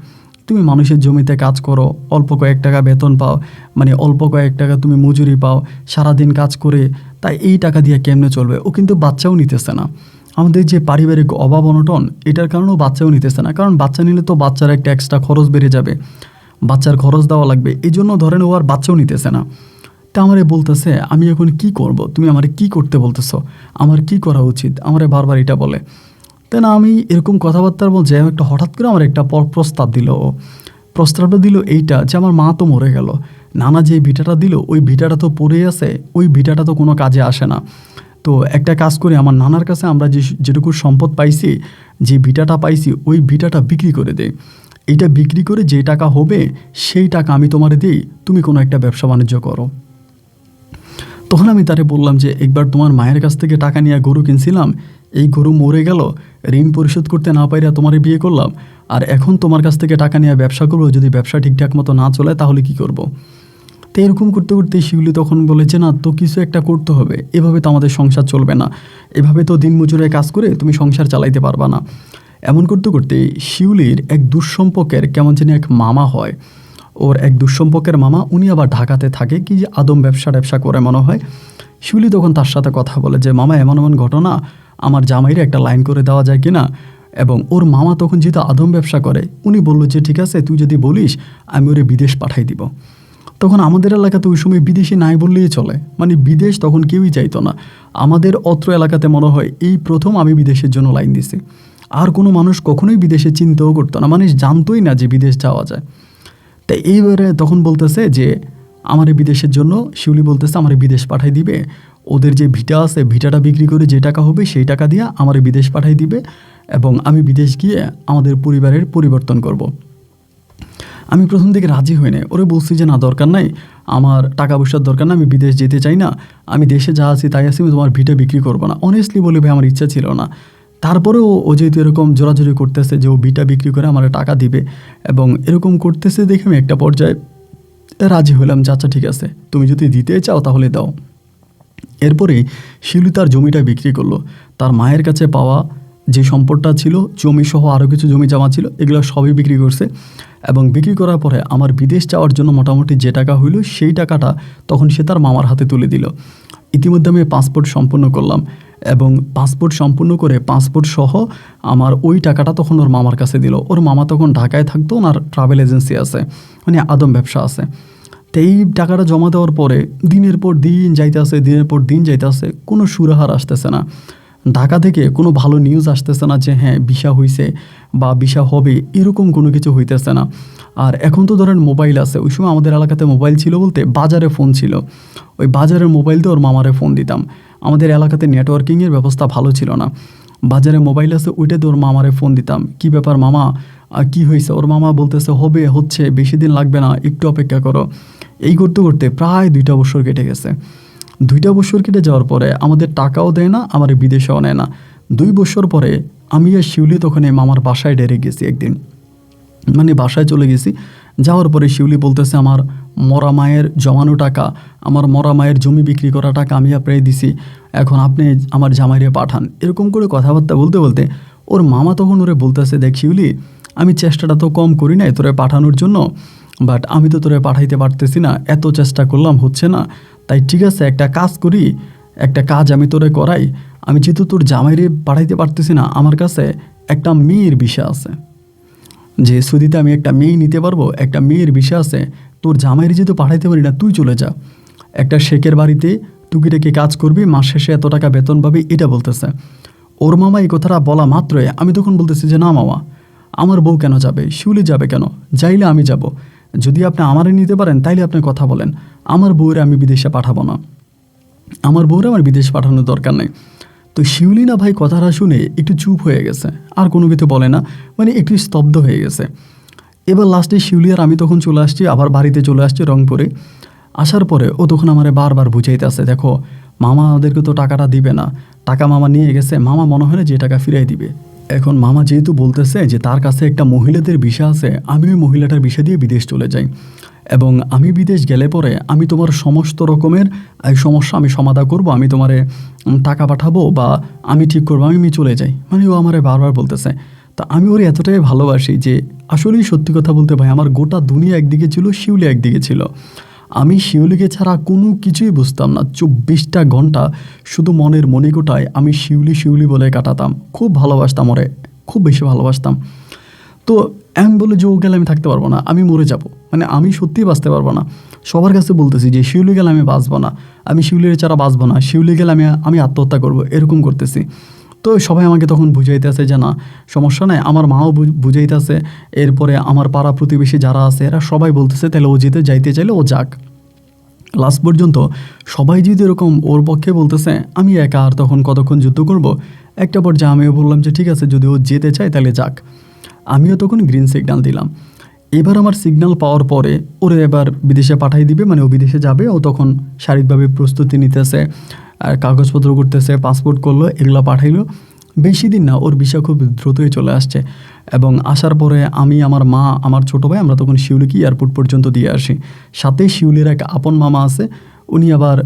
তুমি মানুষের জমিতে কাজ করো, অল্প কয়েক টাকা বেতন পাও, মানে অল্প কয়েক টাকা তুমি মজুরি পাও, সারাদিন কাজ করে, তাই এই টাকা দিয়ে কেমনে চলবে। ও কিন্তু বাচ্চাও নিতেছে না, আমাদের যে পারিবারিক অভাব অনটন এটার কারণেও বাচ্চাও নিতেছে না, কারণ বাচ্চা নিলে তো বাচ্চার একটা এক্সট্রা খরচ বেড়ে যাবে, বাচ্চার খরচ দেওয়া লাগবে, এই জন্য ধরেন ও আর বাচ্চাও নিতেছে না। তা আমারে বলতেছে আমি এখন কি করব, তুমি আমারে কি করতে বলতেছো, আমার কি করা উচিত, আমারে বারবার এটা বলে। তাই না আমি এরকম কথাবার্তার বলছে, একটা হঠাৎ করে আমার একটা প্রস্তাব দিল। প্রস্তাবটা দিল এইটা যে আমার মা তো মরে গেল, নানা যে ভিটাটা দিল ওই ভিটাটা তো পড়েই আছে, ওই ভিটাটা তো কোনো কাজে আসে না। তো একটা কাজ করে আমার নানার কাছে আমরা যেটুকু সম্পদ পাইছি, যে ভিটাটা পাইছি, ওই ভিটাটা বিক্রি করে দে। এইটা বিক্রি করে যে টাকা হবে সেই টাকা আমি তোমারে দিই, তুমি কোনো একটা ব্যবসা বাণিজ্য করো। তখন আমি তারে বললাম যে একবার তোমার মায়ের কাছ থেকে টাকা নিয়ে গরু কিনছিলাম, এই গরু মরে গেল, ঋণ পরিশোধ করতে না পাইরা তোমারে বিয়ে করলাম, আর এখন তোমার কাছ থেকে টাকা নিয়ে ব্যবসা করবো, যদি ব্যবসা ঠিকঠাক মতো না চলে তাহলে কি করব। তো এরকম করতে করতে শিউলি তখন বলে যে না, তো কিছু একটা করতে হবে, এভাবে তো আমাদের সংসার চলবে না, এভাবে তো দিন মজুরে কাজ করে তুমি সংসার চালাইতে পারবা না। এমন করতে করতে শিউলির এক দুঃসম্পর্কের কেমন যেন এক মামা হয়, ওর এক দুঃসম্পর্কের মামা, উনি আবার ঢাকাতে থাকে, কি যে আদম ব্যবসা করে মনে হয়। শিউলি তখন তার সাথে কথা বলে যে মামা এমন এমন ঘটনা, আমার জামাইরে একটা লাইন করে দেওয়া যায় কিনা। এবং ওর মামা তখন যেহেতু আদম ব্যবসা করে, উনি বললো যে ঠিক আছে, তুই যদি বলিস আমি ওরে বিদেশ পাঠাই দিব। তখন আমাদের এলাকাতে ওই সময় বিদেশি নাই বললেই চলে, মানে বিদেশ তখন কেউই চাইতো না। আমাদের অত্র এলাকাতে মনে হয় এই প্রথম আমি বিদেশের জন্য লাইন দিছি, আর কোনো মানুষ কখনোই বিদেশে চিন্তাও করতো না, মানুষ জানতোই না যে বিদেশ যাওয়া যায়। তাই এইবারে তখন বলতেছে যে আমার বিদেশের জন্য, শিউলি বলতেছে আমার বিদেশ পাঠাই দিবে, ওদের যে ভিটা আছে ভিটাটা বিক্রি করে যে টাকা হবে সেই টাকা দিয়ে আমার বিদেশ পাঠাই দিবে, এবং আমি বিদেশ গিয়ে আমাদের পরিবারের পরিবর্তন করব। আমি প্রথম দিকে রাজি হই না, ওরে বলছি যে না দরকার নাই, আমার টাকা পয়সার দরকার না, আমি বিদেশ যেতে চাই না, আমি দেশে যা আছি তাই আছি, আমি তোমার ভিটা বিক্রি করবো না। অনেস্টলি বলে ভাই আমার ইচ্ছা ছিল না। তারপরেও ও যেহেতু এরকম জোরাজোরি করতেছে যে ও ভিটা বিক্রি করে আমার টাকা দিবে, এবং এরকম করতেছে দেখে আমি একটা পর্যায়ে রাজি হলাম যে আচ্ছা ঠিক আছে, তুমি যদি দিতে চাও তাহলে দাও। এরপরেই শিউলি তার জমিটা বিক্রি করলো, তার মায়ের কাছে পাওয়া যে সম্পদটা ছিল, জমি সহ আরও কিছু জমি জমা ছিল, এগুলো সবই বিক্রি করছে। এবং বিক্রি করার পরে আমার বিদেশ যাওয়ার জন্য মোটামুটি যে টাকা হইল সেই টাকাটা তখন সে তার মামার হাতে তুলে দিল। ইতিমধ্যে আমি পাসপোর্ট সম্পূর্ণ করলাম, এবং পাসপোর্ট সম্পূর্ণ করে পাসপোর্ট সহ আমার ওই টাকাটা তখন ওর মামার কাছে দিল। ওর মামা তখন ঢাকায় থাকতো, ওনার ট্রাভেল এজেন্সি আছে, মানে আদম ব্যবসা আছে। তো এই টাকাটা জমা দেওয়ার পরে দিনের পর দিন যাইতেছে, দিনের পর দিন যাইতেছে, কোনো সুরাহার আসতেছে না, ঢাকা থেকে কোনো ভালো নিউজ আসতেছে না যে হ্যাঁ ভিসা হয়েছে বা ভিসা হবে, এরকম কোনো কিছু হইতেছে না। আর এখন তো ধরেন মোবাইল আছে, ওই সময় আমাদের এলাকাতে মোবাইল ছিল বলতে বাজারে ফোন ছিল, ওই বাজারের মোবাইল দিয়ে ওর মামারে ফোন দিতাম। আমাদের এলাকাতে নেটওয়ার্কিংয়ের ব্যবস্থা ভালো ছিল না, বাজারে মোবাইল আছে ওইটাতে ওর মামারে ফোন দিতাম, কি ব্যাপার মামা, কি হয়েছে। ওর মামা বলতেছে হবে, হচ্ছে, বেশি দিন লাগবে না, একটু অপেক্ষা করো। এই করতে করতে প্রায় 2টা বছর কেটে গেছে। 2টা বছর কেটে যাওয়ার পরে আমাদের টাকাও দেয় না, আমার বিদেশেও নেয় না। 2 বছর পরে আমি আর শিউলি তখন মামার বাসায় ডেরে গেছি একদিন, মানে বাসায় চলে গেছি। যাওয়ার পরে শিউলি বলতেছে আমার মরা মায়ের জমানো টাকা, আমার মরা মায়ের জমি বিক্রি করা টাকা আমি আপনাকে দিছি, এখন আপনি আমার জামাইরে পাঠান। এরকম করে কথাবার্তা বলতে বলতে ওর মামা তখন ওরে বলতেছে, দেখ শিউলি, আমি চেষ্টাটা তো কম করি নাই তোরে পাঠানোর জন্য, বাট আমি তো তোরে পাঠাইতে পারতেছি না, এত চেষ্টা করলাম হচ্ছে না, তাই ঠিক আছে একটা কাজ করি, একটা কাজ আমি তোরে করাই। আমি যেহেতু তোর জামাইরে পাঠাইতে পারতেছি না, আমার কাছে একটা মেয়ের বিষয় আছে, যে সৌদিতে আমি একটা মেয়ে নিতে পারবো, একটা মেয়ের বিষয় আছে, তোর জামাইরে যেহেতু পাঠাইতে পারি না, তুই চলে যা একটা শেখের বাড়িতে, টুকিটাকি কাজ করবি, মাস শেষে এত টাকা বেতন পাবি, এটা বলতেছে। ওর মামা এই কথাটা বলা মাত্রই আমি তখন বলতেছি যে না মামা, আমার বউ কেন যাবে, শিউলি যাবে কেন, যাইলে আমি যাব, যদি আপনি আমারে নিতে পারেন তাইলে আপনি কথা বলেন, আমার বউরে আমি বিদেশে পাঠাবো না, আমার বউরে আমার বিদেশে পাঠানোর দরকার নেই। তো শিউলি না ভাই কথাটা শুনে একটু চুপ হয়ে গেছে, আর কোনো কিছু বলে না, মানে একটু স্তব্ধ হয়ে গেছে। এবার লাস্টে শিউলি আর আমি তখন চলে আসছি, আবার বাড়িতে চলে আসছি রংপুরে। আসার পরে ও তখন আমারে বারবার বুঝাইতেছে, দেখো মামা আমাদেরকে তো টাকাটা দিবে না, টাকা মামা নিয়ে গেছে, মামা মনে হয় না যে টাকা ফিরাই দিবে। এখন মামা যেহেতু বলতেছে যে তার কাছে একটা মহিলাদের ভিসা আছে, আমি ওই মহিলাটার ভিসা দিয়ে বিদেশ চলে যাই, এবং আমি বিদেশ গেলে পরে আমি তোমার সমস্ত রকমের এই সমস্যা আমি সমাধান করব, আমি তোমারে টাকা পাঠাবো বা আমি ঠিক করবো, আমি চলে যাই, মানে ও আমারে বারবার বলতেছে। তা আমি ওর এতটাই ভালোবাসি যে আসলেই সত্যি কথা বলতে ভাই, আমার গোটা দুনিয়া একদিকে ছিল, শিউলি একদিকে ছিল। আমি শিউলিকে ছাড়া কোনো কিছুই বুঝতাম না, 24টা ঘন্টা শুধু মনের মণিকোটায় আমি শিউলি শিউলি বলে কাটাতাম, খুব ভালোবাসতাম ওরে, খুব বেশি ভালোবাসতাম। তো এমন বলে যে ও গেলে আমি থাকতে পারবো না, আমি মরে যাব, মানে আমি সত্যিই বাঁচতে পারবো না। সবার কাছে বলতেছি যে শিউলি গেলে আমি বাঁচবো না, আমি শিউলির ছাড়া বাঁচবো না, শিউলি গেলে আমি আত্মহত্যা করবো, এরকম করতেছি। তো সবাই আমাকে তখন বুঝাইতেছে যে না সমস্যা নাই, আমার মাও বুঝাইতেছে, এরপরে আমার পাড়া প্রতিবেশী যারা আছে এরা সবাই বলতেছে তাহলে ও যাইতে চাইলে ও যাক। লাস্ট পর্যন্ত সবাই যদি এরকম ওর পক্ষে বলতেছে, আমি একা আর তখন কতক্ষণ যুদ্ধ করব। একটা পর্যায়ে আমিও বললাম যে ঠিক আছে, যদি ও যেতে চায় তাহলে যাক। আমিও তখন গ্রিন সিগন্যাল দিলাম। এবার আমার সিগন্যাল পাওয়ার পরে ওরে এবার বিদেশে পাঠাই দিবে, মানে ও বিদেশে যাবে, ও তখন শারীরিকভাবে প্রস্তুতি নিতেছে, আর কাগজপত্র করতেছে, পাসপোর্ট করলো, এগুলো পাঠাইলো। বেশি দিন না, ওর ভিসা খুব দ্রুতই চলে আসছে। এবং আসার পরে আমি, আমার মা, আমার ছোটো ভাই, আমরা তখন শিউলিকে এয়ারপোর্ট পর্যন্ত দিয়ে আসি। সাথে শিউলির এক আপন মামা আছে, উনি আবার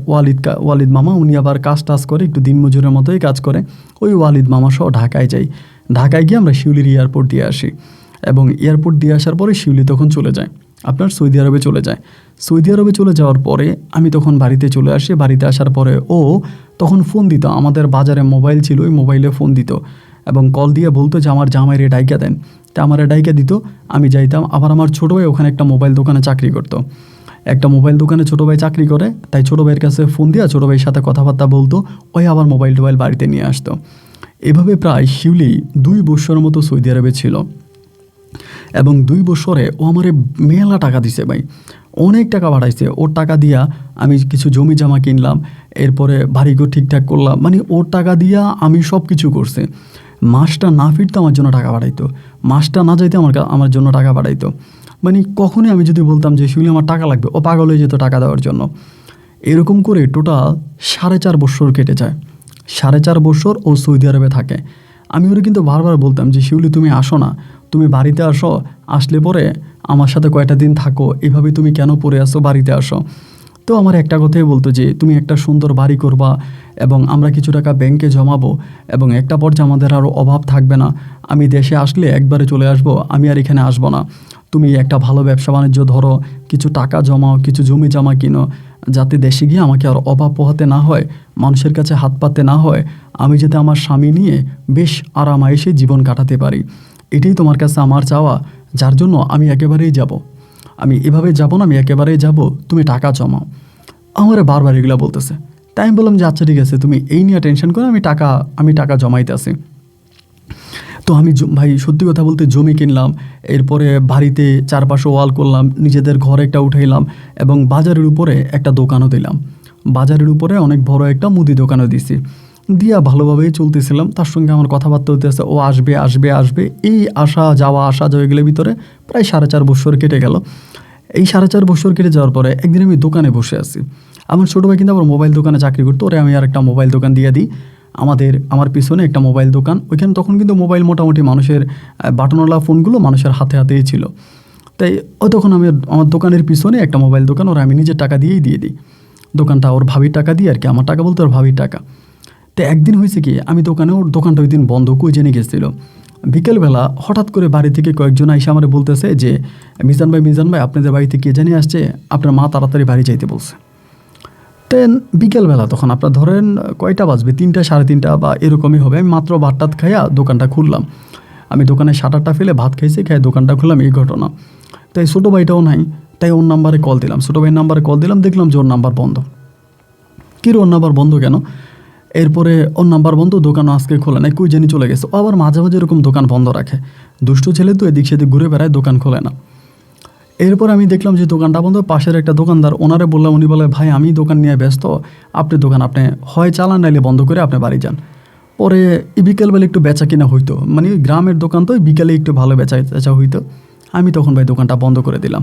ওয়ালিদ মামা, উনি আবার কাজ টাজ করে, একটু দিনমজুরের মতোই কাজ করে। ওই ওয়ালিদ মামা সহ ঢাকায় যাই। ঢাকায় গিয়ে আমরা শিউলির এয়ারপোর্ট দিয়ে আসি, এবং এয়ারপোর্ট দিয়ে আসার পরে শিউলি তখন চলে যায়, আপনার সৌদি আরবে চলে যায়। সৌদি আরবে চলে যাওয়ার পরে আমি তখন বাড়িতে চলে আসি। বাড়িতে আসার পরে ও তখন ফোন দিত, আমাদের বাজারে মোবাইল ছিল, ওই মোবাইলে ফোন দিত এবং কল দিয়ে বলতো যে আমার জামাইরে ডাইকা দেন। তা আমার ডাইকা দিত, আমি যাইতাম। আবার আমার ছোটো ভাই ওখানে একটা মোবাইল দোকানে চাকরি করতো, একটা মোবাইল দোকানে ছোটো ভাই চাকরি করে, তাই ছোটো ভাইয়ের কাছে ফোন দিয়া ছোটো ভাইয়ের সাথে কথাবার্তা বলতো, ওই আবার মোবাইল টোবাইল বাড়িতে নিয়ে আসতো। এভাবে প্রায় শিউলি 2 বছরের মতো সৌদি আরবে ছিল, এবং 2 বছরে ও আমারে মেলা টাকা দিছে ভাই, অনেক টাকা পাঠাইছে। ওর টাকা দিয়া আমি কিছু জমি জমা কিনলাম, এরপরে বাড়িঘর ঠিকঠাক করলাম, মানে ওর টাকা দিয়া আমি সব কিছু করছে। মাসটা না ফিরতে আমার জন্য টাকা পাঠাইতো, মাসটা না যাইতে আমার জন্য টাকা পাঠাইতো। মানে কখনই আমি যদি বলতাম যে শিউলি আমার টাকা লাগবে, ও পাগল হয়ে যেত টাকা দেওয়ার জন্য। এরকম করে টোটাল 4.5 বছর কেটে যায়। 4.5 বছর ও সৌদি আরবে থাকে। আমি ওরা কিন্তু বারবার বলতাম যে শিউলি তুমি আসো না, তুমি বাড়িতে আসো, আসলে পরে আমার সাথে কয়টা দিন থাকো, এভাবে তুমি কেন পড়ে আসো, বাড়িতে আসো। তো আমার একটা কথাই বলতো যে তুমি একটা সুন্দর বাড়ি করবা এবং আমরা কিছু টাকা ব্যাংকে জমাবো, এবং একটা পর্যায়ে আমাদের আরও অভাব থাকবে না, আমি দেশে আসলে একবারে চলে আসব, আমি আর এখানে আসবো না। তুমি একটা ভালো ব্যবসা বাণিজ্য ধরো, কিছু টাকা জমাও, কিছু জমি জমা কিনো, যাতে দেশে গিয়ে আমাকে আর অভাব পোহাতে না হয়, মানুষের কাছে হাত পাততে না হয়, আমি যাতে আমার স্বামী নিয়ে বেশ আরামায়েশে জীবন কাটাতে পারি। এটাই তোমার কাছে আমার চাওয়া, যার জন্য আমি একেবারেই যাব, আমি এভাবে যাব না, আমি একেবারেই যাব, তুমি টাকা জমাও। আমার বারবার এগুলো বলতেছে। তাই আমি বললাম যে আচ্ছা ঠিক আছে, তুমি এই নিয়ে টেনশন করো, আমি টাকা জমাইতে আসি। তো আমি ভাই সত্যি কথা বলতে জমি কিনলাম, এরপরে বাড়িতে চারপাশে ওয়াল করলাম, নিজেদের ঘর একটা উঠাইলাম, এবং বাজারের উপরে একটা দোকানও দিলাম। বাজারের উপরে অনেক বড় একটা মুদি দোকানও দিছি, দিয়া ভালোভাবেই চলতেছিলাম। তার সঙ্গে আমার কথাবার্তা হতেছে, ও আসবে আসবে আসবে, এই আসা যাওয়া এগুলোর ভিতরে প্রায় 4.5 বছর কেটে গেল। এই 4.5 বছর কেটে যাওয়ার পরে একদিন আমি দোকানে বসে আছি। আমার ছোটো ভাই কিন্তু আবার মোবাইল দোকানে চাকরি করতো, ওরে আমি আর একটা মোবাইল দোকান দিয়ে দিই। আমার পিছনে একটা মোবাইল দোকান, ওইখানে তখন কিন্তু মোবাইল মোটামুটি মানুষের বাটনওয়ালা ফোনগুলো মানুষের হাতে হাতেই ছিল। তো তাই ও তখন আমি আমার দোকানের পিছনে একটা মোবাইল দোকান, ওরা আমি নিজের টাকা দিয়েই দিয়ে দিই দোকানটা, ওর ভাবির টাকা দিয়ে আর কি, আমার টাকা বলতে ওর ভাবির টাকা। তো একদিন হয়েছে কি, আমি দোকানে, ওর দোকানটা ওই দিন বন্ধ, কই জেনে গেছিলো। বিকেলবেলা হঠাৎ করে বাড়ি থেকে কয়েকজন এসে আমার বলতেছে যে মিজান ভাই আপনাদের বাড়িতে কে জানি আসছে, আপনার মা তাড়াতাড়ি বাড়ি যাইতে বলছে। বিকেলবেলা তখন আপনার ধরেন কয়টা বাজবে, 3টা 3:30 বা এরকমই হবে। আমি মাত্র ভাত টাত খাইয়া দোকানটা খুললাম, আমি দোকানে শাটারটা ফেলে ভাত খাইছি, খাই দোকানটা খুললাম, এই ঘটনা। তাই ছোটো ভাইটাও নাই, তাই ওর নাম্বারে কল দিলাম, ছোটো ভাইয়ের নাম্বারে কল দিলাম, দেখলাম যে ওর নাম্বার বন্ধ। ওর নাম্বার বন্ধ কেন? এরপরে ওর নাম্বার বন্ধ, দোকানও আজকে খোলা নাই, কই জানি চলে গেছে। ও আবার মাঝে মাঝে এরকম দোকান বন্ধ রাখে, দুষ্ট ছেলে তো, এদিক সেদিক ঘুরে বেড়ায়, দোকান খোলে না। এরপর আমি দেখলাম যে দোকানটা বন্ধ। পাশের একটা দোকানদার, ওনারে বললাম, উনি বলে ভাই আমি দোকান নিয়ে ব্যস্ত, আপনি দোকান আপনি হয় চালান নাইলে বন্ধ করে আপনি বাড়ি যান। পরে বিকেলবেলা একটু বেচা কিনা হইতো, মানে গ্রামের দোকান তো, বিকেলে একটু ভালো বেচা হইতো। আমি তখন ভাই দোকানটা বন্ধ করে দিলাম।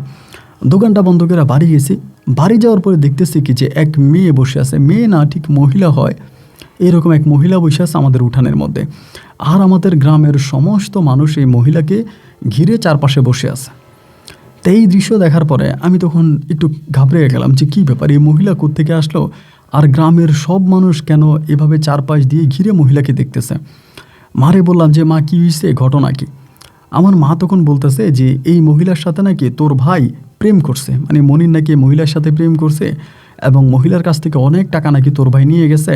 দোকানটা বন্ধ করে বাড়ি গেছি। বাড়ি যাওয়ার পরে দেখতেছি কি যে এক মেয়ে বসে আছে, মেয়ে না ঠিক মহিলা হয়, এরকম এক মহিলা বসে আছে আমাদের উঠানের মধ্যে। আর আমাদের গ্রামের সমস্ত মানুষ এই মহিলাকে ঘিরে চারপাশে বসে আছে। তো এই দৃশ্য দেখার পরে আমি তখন একটু ঘাবড়ে গেলাম যে কী ব্যাপার, এই মহিলা কোত্থেকে আসলো, আর গ্রামের সব মানুষ কেন এভাবে চারপাশ দিয়ে ঘিরে মহিলাকে দেখতেছে। মারে বললাম যে মা কী হয়েছে, ঘটনা কি? আমার মা তখন বলতেছে যে এই মহিলার সাথে নাকি তোর ভাই প্রেম করছে, মানে মনির নাকি মহিলার সাথে প্রেম করছে, এবং মহিলার কাছ থেকে অনেক টাকা নাকি তোর ভাই নিয়ে গেছে,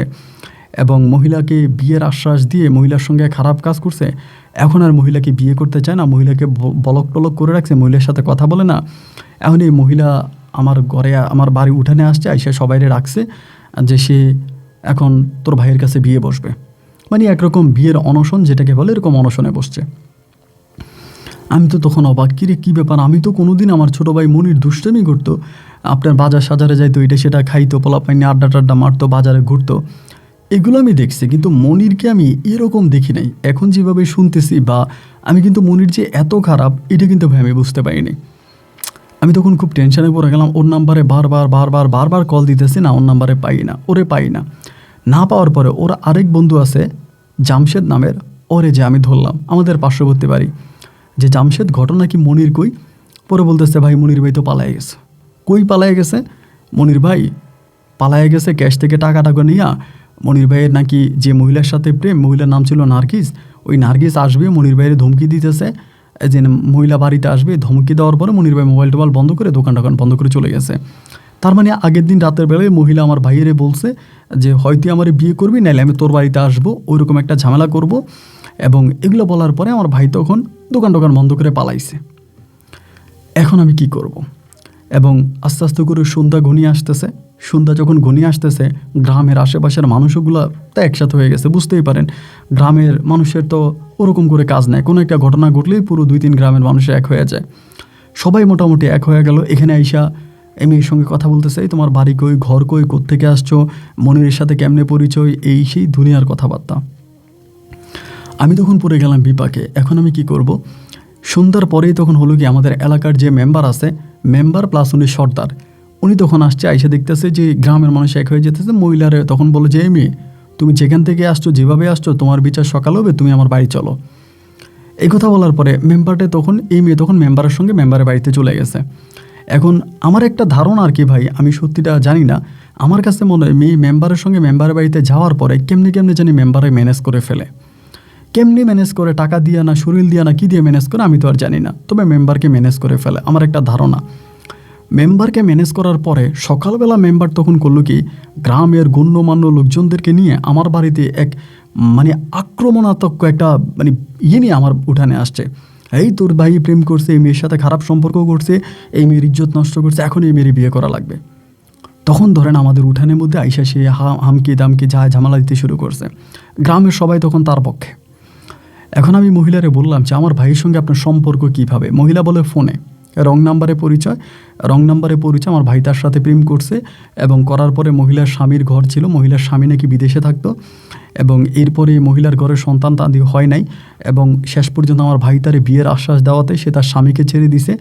এবং মহিলাকে বিয়ের আশ্বাস দিয়ে মহিলার সঙ্গে খারাপ কাজ করছে। এখন আর মহিলাকে বিয়ে করতে চায় না, মহিলাকে বলক টলক করে রাখছে, মহিলার সাথে কথা বলে না। এখন এই মহিলা আমার ঘরে, আমার বাড়ি উঠানে আসছে, এসে সবাইরে রাখছে যে সে এখন তোর ভাইয়ের কাছে বিয়ে বসবে, মানে একরকম বিয়ের অনশন যেটাকে বলে, এরকম অনশনে বসছে। আমি তো তখন অবাক, কিরে কী ব্যাপার, আমি তো কোনোদিন, আমার ছোটো ভাই মনির দুষ্টামি করতো, আপনার বাজার সাজারে যাইতো, এটা সেটা খাইতো, পোলাপাইনি আড্ডা টাড্ডা মারতো, বাজারে ঘুরতো, এগুলো আমি দেখছি, কিন্তু মনিরকে আমি এরকম দেখি নাই। এখন যেভাবে শুনতেছি, বা আমি কিন্তু মনির যে এত খারাপ এটা কিন্তু ভাই আমি বুঝতে পারিনি। আমি তখন খুব টেনশনে পড়ে গেলাম। ওর নাম্বারে বারবার কল দিতেছি, না ওর নাম্বারে পাই না, ওরে পাই না। না পাওয়ার পরে ওর আরেক বন্ধু আছে জামশেদ নামের, ওরে যে আমি ধরলাম, আমাদের পার্শ্ববর্তী বাড়ি, যে জামশেদ ঘটনা কি মনির কই? পরে বলতেছে ভাই মনির ভাই তো পালায় গেছে। কই পালায় গেছে? মনির ভাই পালায় গেছে ক্যাশ থেকে টাকা নিয়ে। মনির ভাইয়ের নাকি যে মহিলার সাথে প্রেম, মহিলার নাম ছিল নার্গিস, ওই নার্গিস আসবে, মনির ভাইয়ের ধমকি দিতেছে যে মহিলা বাড়িতে আসবে। ধমকি দেওয়ার পরে মনির ভাই মোবাইল টোবাইল বন্ধ করে দোকান বন্ধ করে চলে গেছে। তার মানে আগের দিন রাতের বেলায় মহিলা আমার ভাইয়েরে বলছে যে হয়তো আমার বিয়ে করবি, নাইলে আমি তোর বাড়িতে আসবো, ওইরকম একটা ঝামেলা করব। এবং এগুলো বলার পরে আমার ভাই তখন দোকান বন্ধ করে পালাইছে। এখন আমি কি করব? এবং আস্তে আস্তে করে সন্ধ্যা ঘনিয়ে আসতেছে। সন্ধ্যা যখন ঘনিয়ে আসতেছে, গ্রামের আশেপাশের মানুষগুলো তা একসাথে হয়ে গেছে। বুঝতেই পারেন গ্রামের মানুষের তো ওরকম করে কাজ নেই, কোনো একটা ঘটনা ঘটলেই পুরো 2-3 গ্রামের মানুষ এক হয়ে যায়। সবাই মোটামুটি এক হয়ে গেল। এখানে আইসা এই মেয়ের সঙ্গে কথা বলতেছে, তোমার বাড়ি কই, ঘর কই, কোত্থেকে আসছো, মনিরের সাথে কেমনে পরিচয়, এই সেই দুনিয়ার কথাবার্তা। আমি তখন পড়ে গেলাম বিপাকে। এখন আমি কি করব? সন্ধ্যার পরেই তখন হলো কি, আমাদের এলাকার যে মেম্বার আছে, মেম্বার প্লাস উনি সর্দার, উনি তখন আসছে, আইসা দেখতেছে যে গ্রামের মানুষ এক হয়ে যেতেছে। মহিলারে তখন বলে যে এই মেয়ে, তুমি যেখান থেকে আসছো, যেভাবে আসছো, তোমার বিচার সকাল হবে, তুমি আমার বাড়ি চলো। এই কথা বলার পরে মেম্বারটা তখন, এই মেয়ে তখন মেম্বারের সঙ্গে মেম্বারের বাড়িতে চলে গেছে। এখন আমার একটা ধারণা আর কি ভাই, আমি সত্যিটা জানি না, আমার কাছে মনে হয় মেয়ে মেম্বারের সঙ্গে মেম্বারের বাড়িতে যাওয়ার পরে কেমনি জানি মেম্বারে ম্যানেজ করে ফেলে। কেমনি ম্যানেজ করে, টাকা দিয়ে না, শরীর দিয়ে না, কী দিয়ে ম্যানেজ করে আমি তো আর জানি না, তবে মেম্বারকে ম্যানেজ করে ফেলে আমার একটা ধারণা। মেম্বারকে ম্যানেজ করার পরে সকালবেলা মেম্বার তখন করলো কি, গ্রামের গণ্যমান্য লোকজনদেরকে নিয়ে আমার বাড়িতে এক মানে আক্রমণাত্মক একটা মানে নিয়ে আমার উঠানে আসছে। এই তোর ভাই প্রেম করছে, এই মেয়ের সাথে খারাপ সম্পর্ক করছে, এই মেয়ের ইজ্জত নষ্ট করছে, এখন এই মেয়ের বিয়ে করা লাগবে। তখন ধরেন আমাদের উঠানের মধ্যে আইসা সে হামকি দামকি যা ঝামেলা দিতে শুরু করছে। গ্রামের সবাই তখন তার পক্ষে। এখন আমি মহিলারে বললাম যে আমার ভাইয়ের সঙ্গে আপনার সম্পর্ক কীভাবে? মহিলা বলে ফোনে, রং নাম্বারে পরিচয়। আমার ভাই তার সাথে প্রেম করছে, এবং করার পরে মহিলার স্বামীর ঘর ছিল, মহিলার স্বামী নাকি বিদেশে থাকতো, এবং এরপরে মহিলার ঘরে সন্তান তাদের হয় নাই, এবং শেষ পর্যন্ত আমার ভাই তারে বিয়ের আশ্বাস দেওয়াতে সে তার স্বামীকে ছেড়ে দিছে,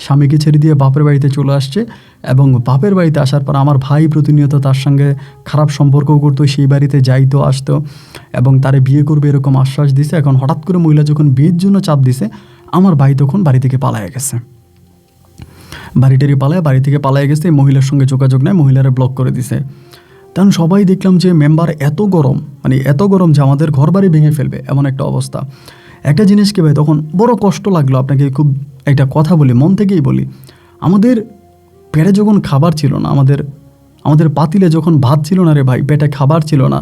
স্বামীকে ছেড়ে দিয়ে বাপের বাড়িতে চলে আসছে। এবং বাপের বাড়িতে আসার পর আমার ভাই প্রতিনিয়ত তার সঙ্গে খারাপ সম্পর্কও করতো, সেই বাড়িতে যাইতো আসতো, এবং তারে বিয়ে করবে এরকম আশ্বাস দিছে। এখন হঠাৎ করে মহিলা যখন বিয়ের জন্য চাপ দিছে, আমার ভাই তখন বাড়ি থেকে পালায়ে গেছে। বাড়িটারি পালায়, বাড়ি থেকে পালায় গেছে, এই মহিলার সঙ্গে যোগাযোগ নেয়, মহিলারা ব্লক করে দিছে। তখন সবাই দেখলাম যে মেম্বার এত গরম, মানে এত গরম যে আমাদের ঘর বাড়ি ভেঙে ফেলবে এমন একটা অবস্থা। একটা জিনিস কি ভাই, তখন বড় কষ্ট লাগলো, আপনাকে খুব একটা কথা বলি, মন থেকেই বলি। আমাদের পেটে যখন খাবার ছিল না, আমাদের পাতিলে যখন ভাত ছিল না রে ভাই, পেটে খাবার ছিল না,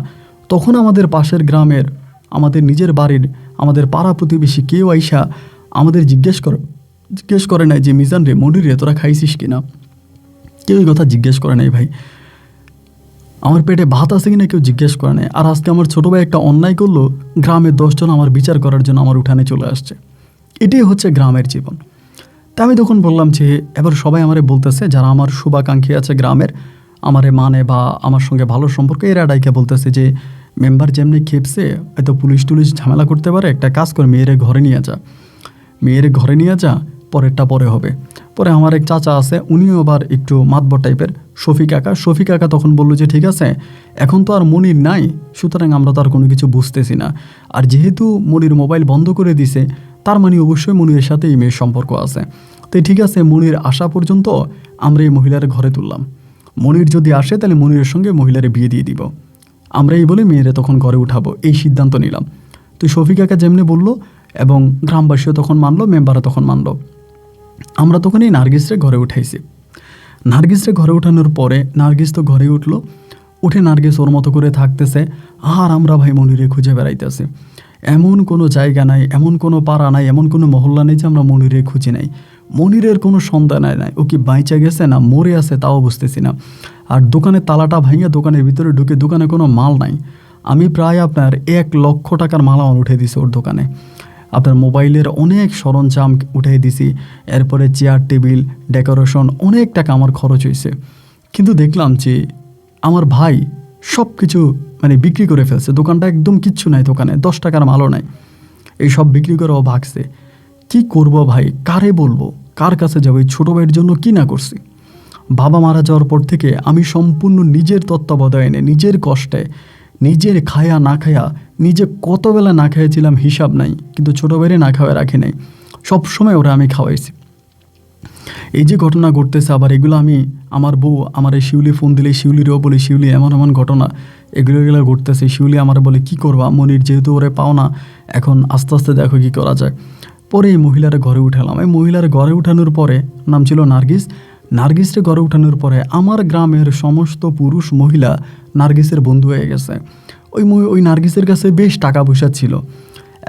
তখন আমাদের পাশের গ্রামের, আমাদের নিজের বাড়ির, আমাদের পাড়া প্রতিবেশী কেউ আইসা আমাদের জিজ্ঞেস করে নাই যে মিজান রে, মনির রে, তোরা খাইছিস কিনা? কেউ এই কথা জিজ্ঞেস করে নাই ভাই। আমার পেটে ভাত আছে কিনা কেউ জিজ্ঞেস করে নাই। আর আজকে আমার ছোটো ভাই একটা অন্যায় করলো, গ্রামের 10 জন আমার বিচার করার জন্য আমার উঠানে চলে আসছে। এটাই হচ্ছে গ্রামের জীবন। তা আমি তখন বললাম যে এবার সবাই আমারে বলতেছে, যারা আমার শুভাকাঙ্ক্ষী আছে গ্রামের, আমারে মানে বা আমার সঙ্গে ভালো সম্পর্ক, এরা ডাইকে বলতেছে যে মেম্বার যেমনি খেপছে, হয়তো পুলিশ টুলিশ ঝামেলা করতে পারে, একটা কাজ কর, মেয়েরে ঘরে নিয়ে যা, পরেরটা পরে হবে। পরে আমার এক চাচা আছে, উনিও আবার একটু মাতবর টাইপের, শফি কাকা তখন বললো যে ঠিক আছে, এখন তো আর মনির নাই, সুতরাং আমরা তো আর কোনো কিছু বুঝতেছি না। আর যেহেতু মনির মোবাইল বন্ধ করে দিছে, তার মানে অবশ্যই মনিরের সাথে এই মেয়ের সম্পর্ক আছে। তো ঠিক আছে, মনির আসা পর্যন্ত আমরা এই মহিলার ঘরে তুললাম। মনির যদি আসে তাহলে মনিরের সঙ্গে মহিলারে বিয়ে দিয়ে দিব, আমরা এই বলে মেয়েরে তখন ঘরে উঠাবো, এই সিদ্ধান্ত নিলাম। তো শফি কাকা যেমনি বললো এবং গ্রামবাসীও তখন মানলো, মেম্বারও তখন মানলো। আমরা তখন এই নার্গিসরে ঘরে উঠাইছি। নার্গিসরে ঘরে উঠানোর পরে নার্গিস তো ঘরে উঠে নার্গিস ওর মতো করে থাকতেছে, আর আমরা ভাই মনিরে খুঁজে বেড়াইতেছি। এমন কোনো জায়গা নাই, এমন কোনো পাড়া নাই, এমন কোনো মহল্লা নেই যে আমরা মনিরে খুঁজি নাই। মনিরের কোনো সন্ধান নাই, ও কি বাইচা গেছে না মরে আছে তাও বুঝতেছি না। আর দোকানের তালাটা ভাঙিয়ে দোকানের ভিতরে ঢুকে দোকানে কোনো মাল নাই। আমি প্রায় আপনার 1 লক্ষ টাকার মালা উঠে দিছি ওর দোকানে। আপনার মোবাইলের অনেক সরঞ্জাম উঠিয়ে দিছি, এরপরে চেয়ার টেবিল ডেকোরেশন, অনেক টাকা আমার খরচ হয়েছে। কিন্তু দেখলাম যে আমার ভাই সব কিছু মানে বিক্রি করে ফেলছে, দোকানটা একদম কিচ্ছু নাই, দোকানে 10 টাকার মালও নাই, এই সব বিক্রি করে ও ভাগছে। কি করব ভাই, কারে বলবো, কার কাছে যাবো? এই ছোটো ভাইয়ের জন্য কি না করছি। বাবা মারা যাওয়ার পর থেকে আমি সম্পূর্ণ নিজের তত্ত্বাবধানে, নিজের কষ্টে, নিজের খায়া না খায়া, নিজে কত বেলা না খাইয়েছিলাম হিসাব নাই, কিন্তু ছোটো ভাইরে না খাওয়াই রাখি নাই, সবসময় ওরা আমি খাওয়াইছি। এই যে ঘটনা ঘটতেছে, আবার এগুলো আমি, আমার বউ আমার এই শিউলি ফোন দিলে শিউলিরও বলি, শিউলি এমন ঘটনা এগুলো ঘটতেছে। শিউলি আমার বলে কি করবা মনির, যেহেতু ওরে পাও না, এখন আস্তে আস্তে দেখো কি করা যায়। পরে এই মহিলার ঘরে উঠালাম। এই মহিলার ঘরে উঠানোর পরে, নাম ছিল নার্গিসরে ঘরে উঠানোর পরে আমার গ্রামের সমস্ত পুরুষ মহিলা নার্গিসের বন্ধু হয়ে গেছে। ওই নার্গিসের কাছে বেশ টাকা পয়সা ছিল।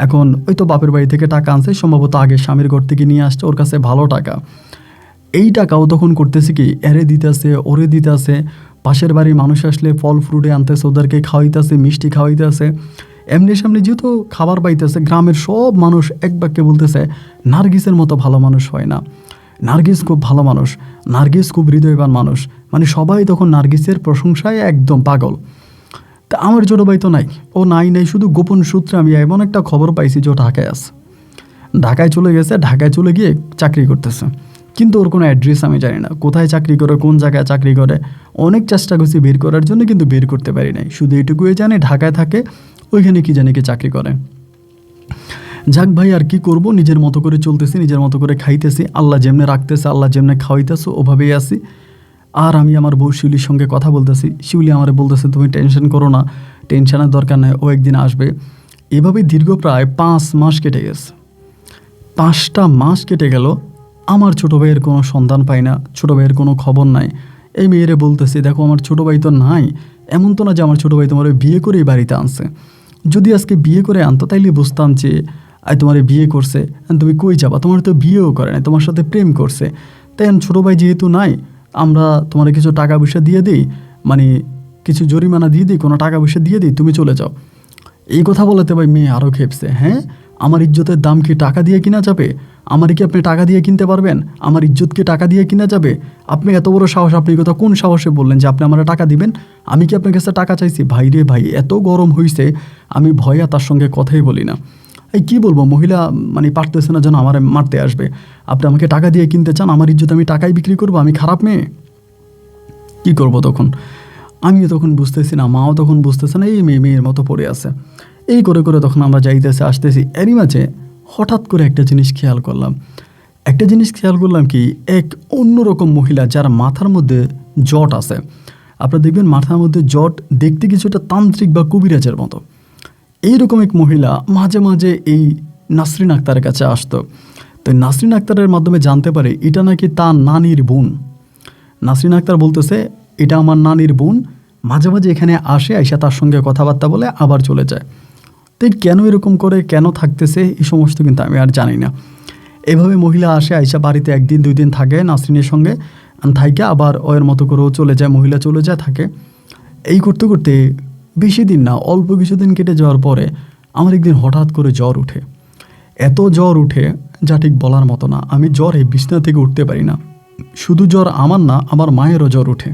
এখন ওই তো বাপের বাড়ি থেকে টাকা আনছে, সম্ভবত আগে স্বামীর ঘর থেকে নিয়ে আসছে, ওর কাছে ভালো টাকা। এই টাকাও তখন করতেছে কি, এরে দিতেছে, ওরে দিতেছে, পাশের বাড়ির মানুষ আসলে ফল ফ্রুটে আনতেছে, ওদেরকে খাওয়াইতেছে, মিষ্টি খাওয়াইতেছে। এমনি সামনে যেহেতু খাবার পাইতেছে, গ্রামের সব মানুষ এক বাক্যে বলতেছে নার্গিসের মতো ভালো মানুষ হয় না, নার্গিস খুব ভালো মানুষ, নার্গিস খুব হৃদয়বান মানুষ। মানে সবাই তখন নার্গিসের প্রশংসায় একদম পাগল। তা আমার ছোটো ভাই তো নাই, ও নাই, শুধু গোপন সূত্রে আমি এমন একটা খবর পাইছি যে ও ঢাকায় আছে, ঢাকায় চলে গেছে, ঢাকায় চলে গিয়ে চাকরি করতেছে। কিন্তু ওর কোনো অ্যাড্রেস আমি জানি না, কোথায় চাকরি করে, কোন জায়গায় চাকরি করে। অনেক চেষ্টা করছি বের করার জন্য, কিন্তু বের করতে পারি নাই। শুধু এটুকুই জানি ঢাকায় থাকে, ওইখানে কি জানি কি চাকরি করে। যাক ভাই, আর কি করব, নিজের মতো করে চলতেছি, নিজের মতো করে খাইতেছি, আল্লাহ যেমনে রাখতেছে, আল্লাহ যেমনে খাওয়াইতেছে, ওভাবেই আছি। আর আমি আমার বউ শিউলির সঙ্গে কথা বলতেছি, শিউলি আমার বলতেছে তুমি টেনশন করো না, টেনশনের দরকার নেই, ও একদিন আসবে। এভাবে দীর্ঘ প্রায় 5 মাস কেটে গেছে। 5টা মাস কেটে গেল, আমার ছোটো ভাইয়ের কোনো সন্ধান পাই না, ছোটো ভাইয়ের কোনো খবর নাই। এই মেয়েরে বলতেছি দেখো আমার ছোটো ভাই তো নাই, এমন তো না যে আমার ছোটো ভাই তোমার বিয়ে করেই বাড়িতে আনছে। যদি আজকে বিয়ে করে আনতো তাইলে বুঝতাম যে তোমার বিয়ে করছে, তুমি কই যাবা, তোমার তো বিয়েও করে নাই, তোমার সাথে প্রেম করছে। তাই ছোটো ভাই যেহেতু নাই, আমরা তোমার কিছু টাকা পয়সা দিয়ে দিই, মানে কিছু জরিমানা দিয়ে দিই, কোনো টাকা পয়সা দিয়ে দিই, তুমি চলে যাও। এই কথা বলাতে ভাই মেয়ে আরও খেপছে। হ্যাঁ, আমার ইজ্জতের দাম কি টাকা দিয়ে কিনা যাবে? আমার কি আপনি টাকা দিয়ে কিনতে পারবেন? আমার ইজ্জতকে টাকা দিয়ে কিনা যাবে? আপনি এত বড় সাহস, আপনি এই কথা কোন সাহসে বললেন যে আপনি আমার টাকা দিবেন? আমি কি আপনার কাছে টাকা চাইছি? ভাই রে ভাই, এত গরম হয়েছে, আমি ভয়া তার সঙ্গে কথাই বলি না। এই কী বলবো, মহিলা মানে পারতেছে না যেন আমার মারতে আসবে। আপনি আমাকে টাকা দিয়ে কিনতে চান, আমার ইজ্জত আমি টাকায় বিক্রি করবো? আমি খারাপ মেয়ে? কী করবো তখন? আমিও তখন বুঝতেছি না, মাও তখন বুঝতেছে না, এই মেয়ের মতো পড়ে আছে। এই করে তখন আমরা যাইতেছি আসতেছি, এরই মাঝে হঠাৎ করে একটা জিনিস খেয়াল করলাম, একটা জিনিস খেয়াল করলাম কি, এক অন্যরকম মহিলা যার মাথার মধ্যে জট আছে। আপনারা দেখবেন মাথার মধ্যে জট দেখতে কিছুটা তান্ত্রিক বা কবিরাজের মতো। এইরকম এক মহিলা মাঝে মাঝে এই নাসরিন আক্তারের কাছে আসতো। তো নাসরিন আক্তারের মাধ্যমে জানতে পারে এটা নাকি তার নানির বোন। নাসরিন আক্তার বলতেছে এটা আমার নানির বোন, মাঝে মাঝে এখানে আসে, আইসা তার সঙ্গে কথাবার্তা বলে আবার চলে যায়। তো কেন এরকম করে, কেন থাকতেছে, এই সমস্ত কিন্তু আমি আর জানি না। এভাবে মহিলা আসে, আইসা বাড়িতে 1 দিন 2 দিন থাকে নাসরিনের সঙ্গে, থাইকে আবার ওয়ের মতো করেও চলে যায়, মহিলা চলে যায় থাকে। এই করতে করতে বেশি দিন না, অল্প কিছুদিন কেটে যাওয়ার পরে আমার একদিন হঠাৎ করে জ্বর উঠে। এত জ্বর উঠে যা ঠিক বলার মতো না। আমি জ্বরে বিছনা থেকে উঠতে পারি না। শুধু জ্বর আমার না, আমার মায়েরও জ্বর উঠে।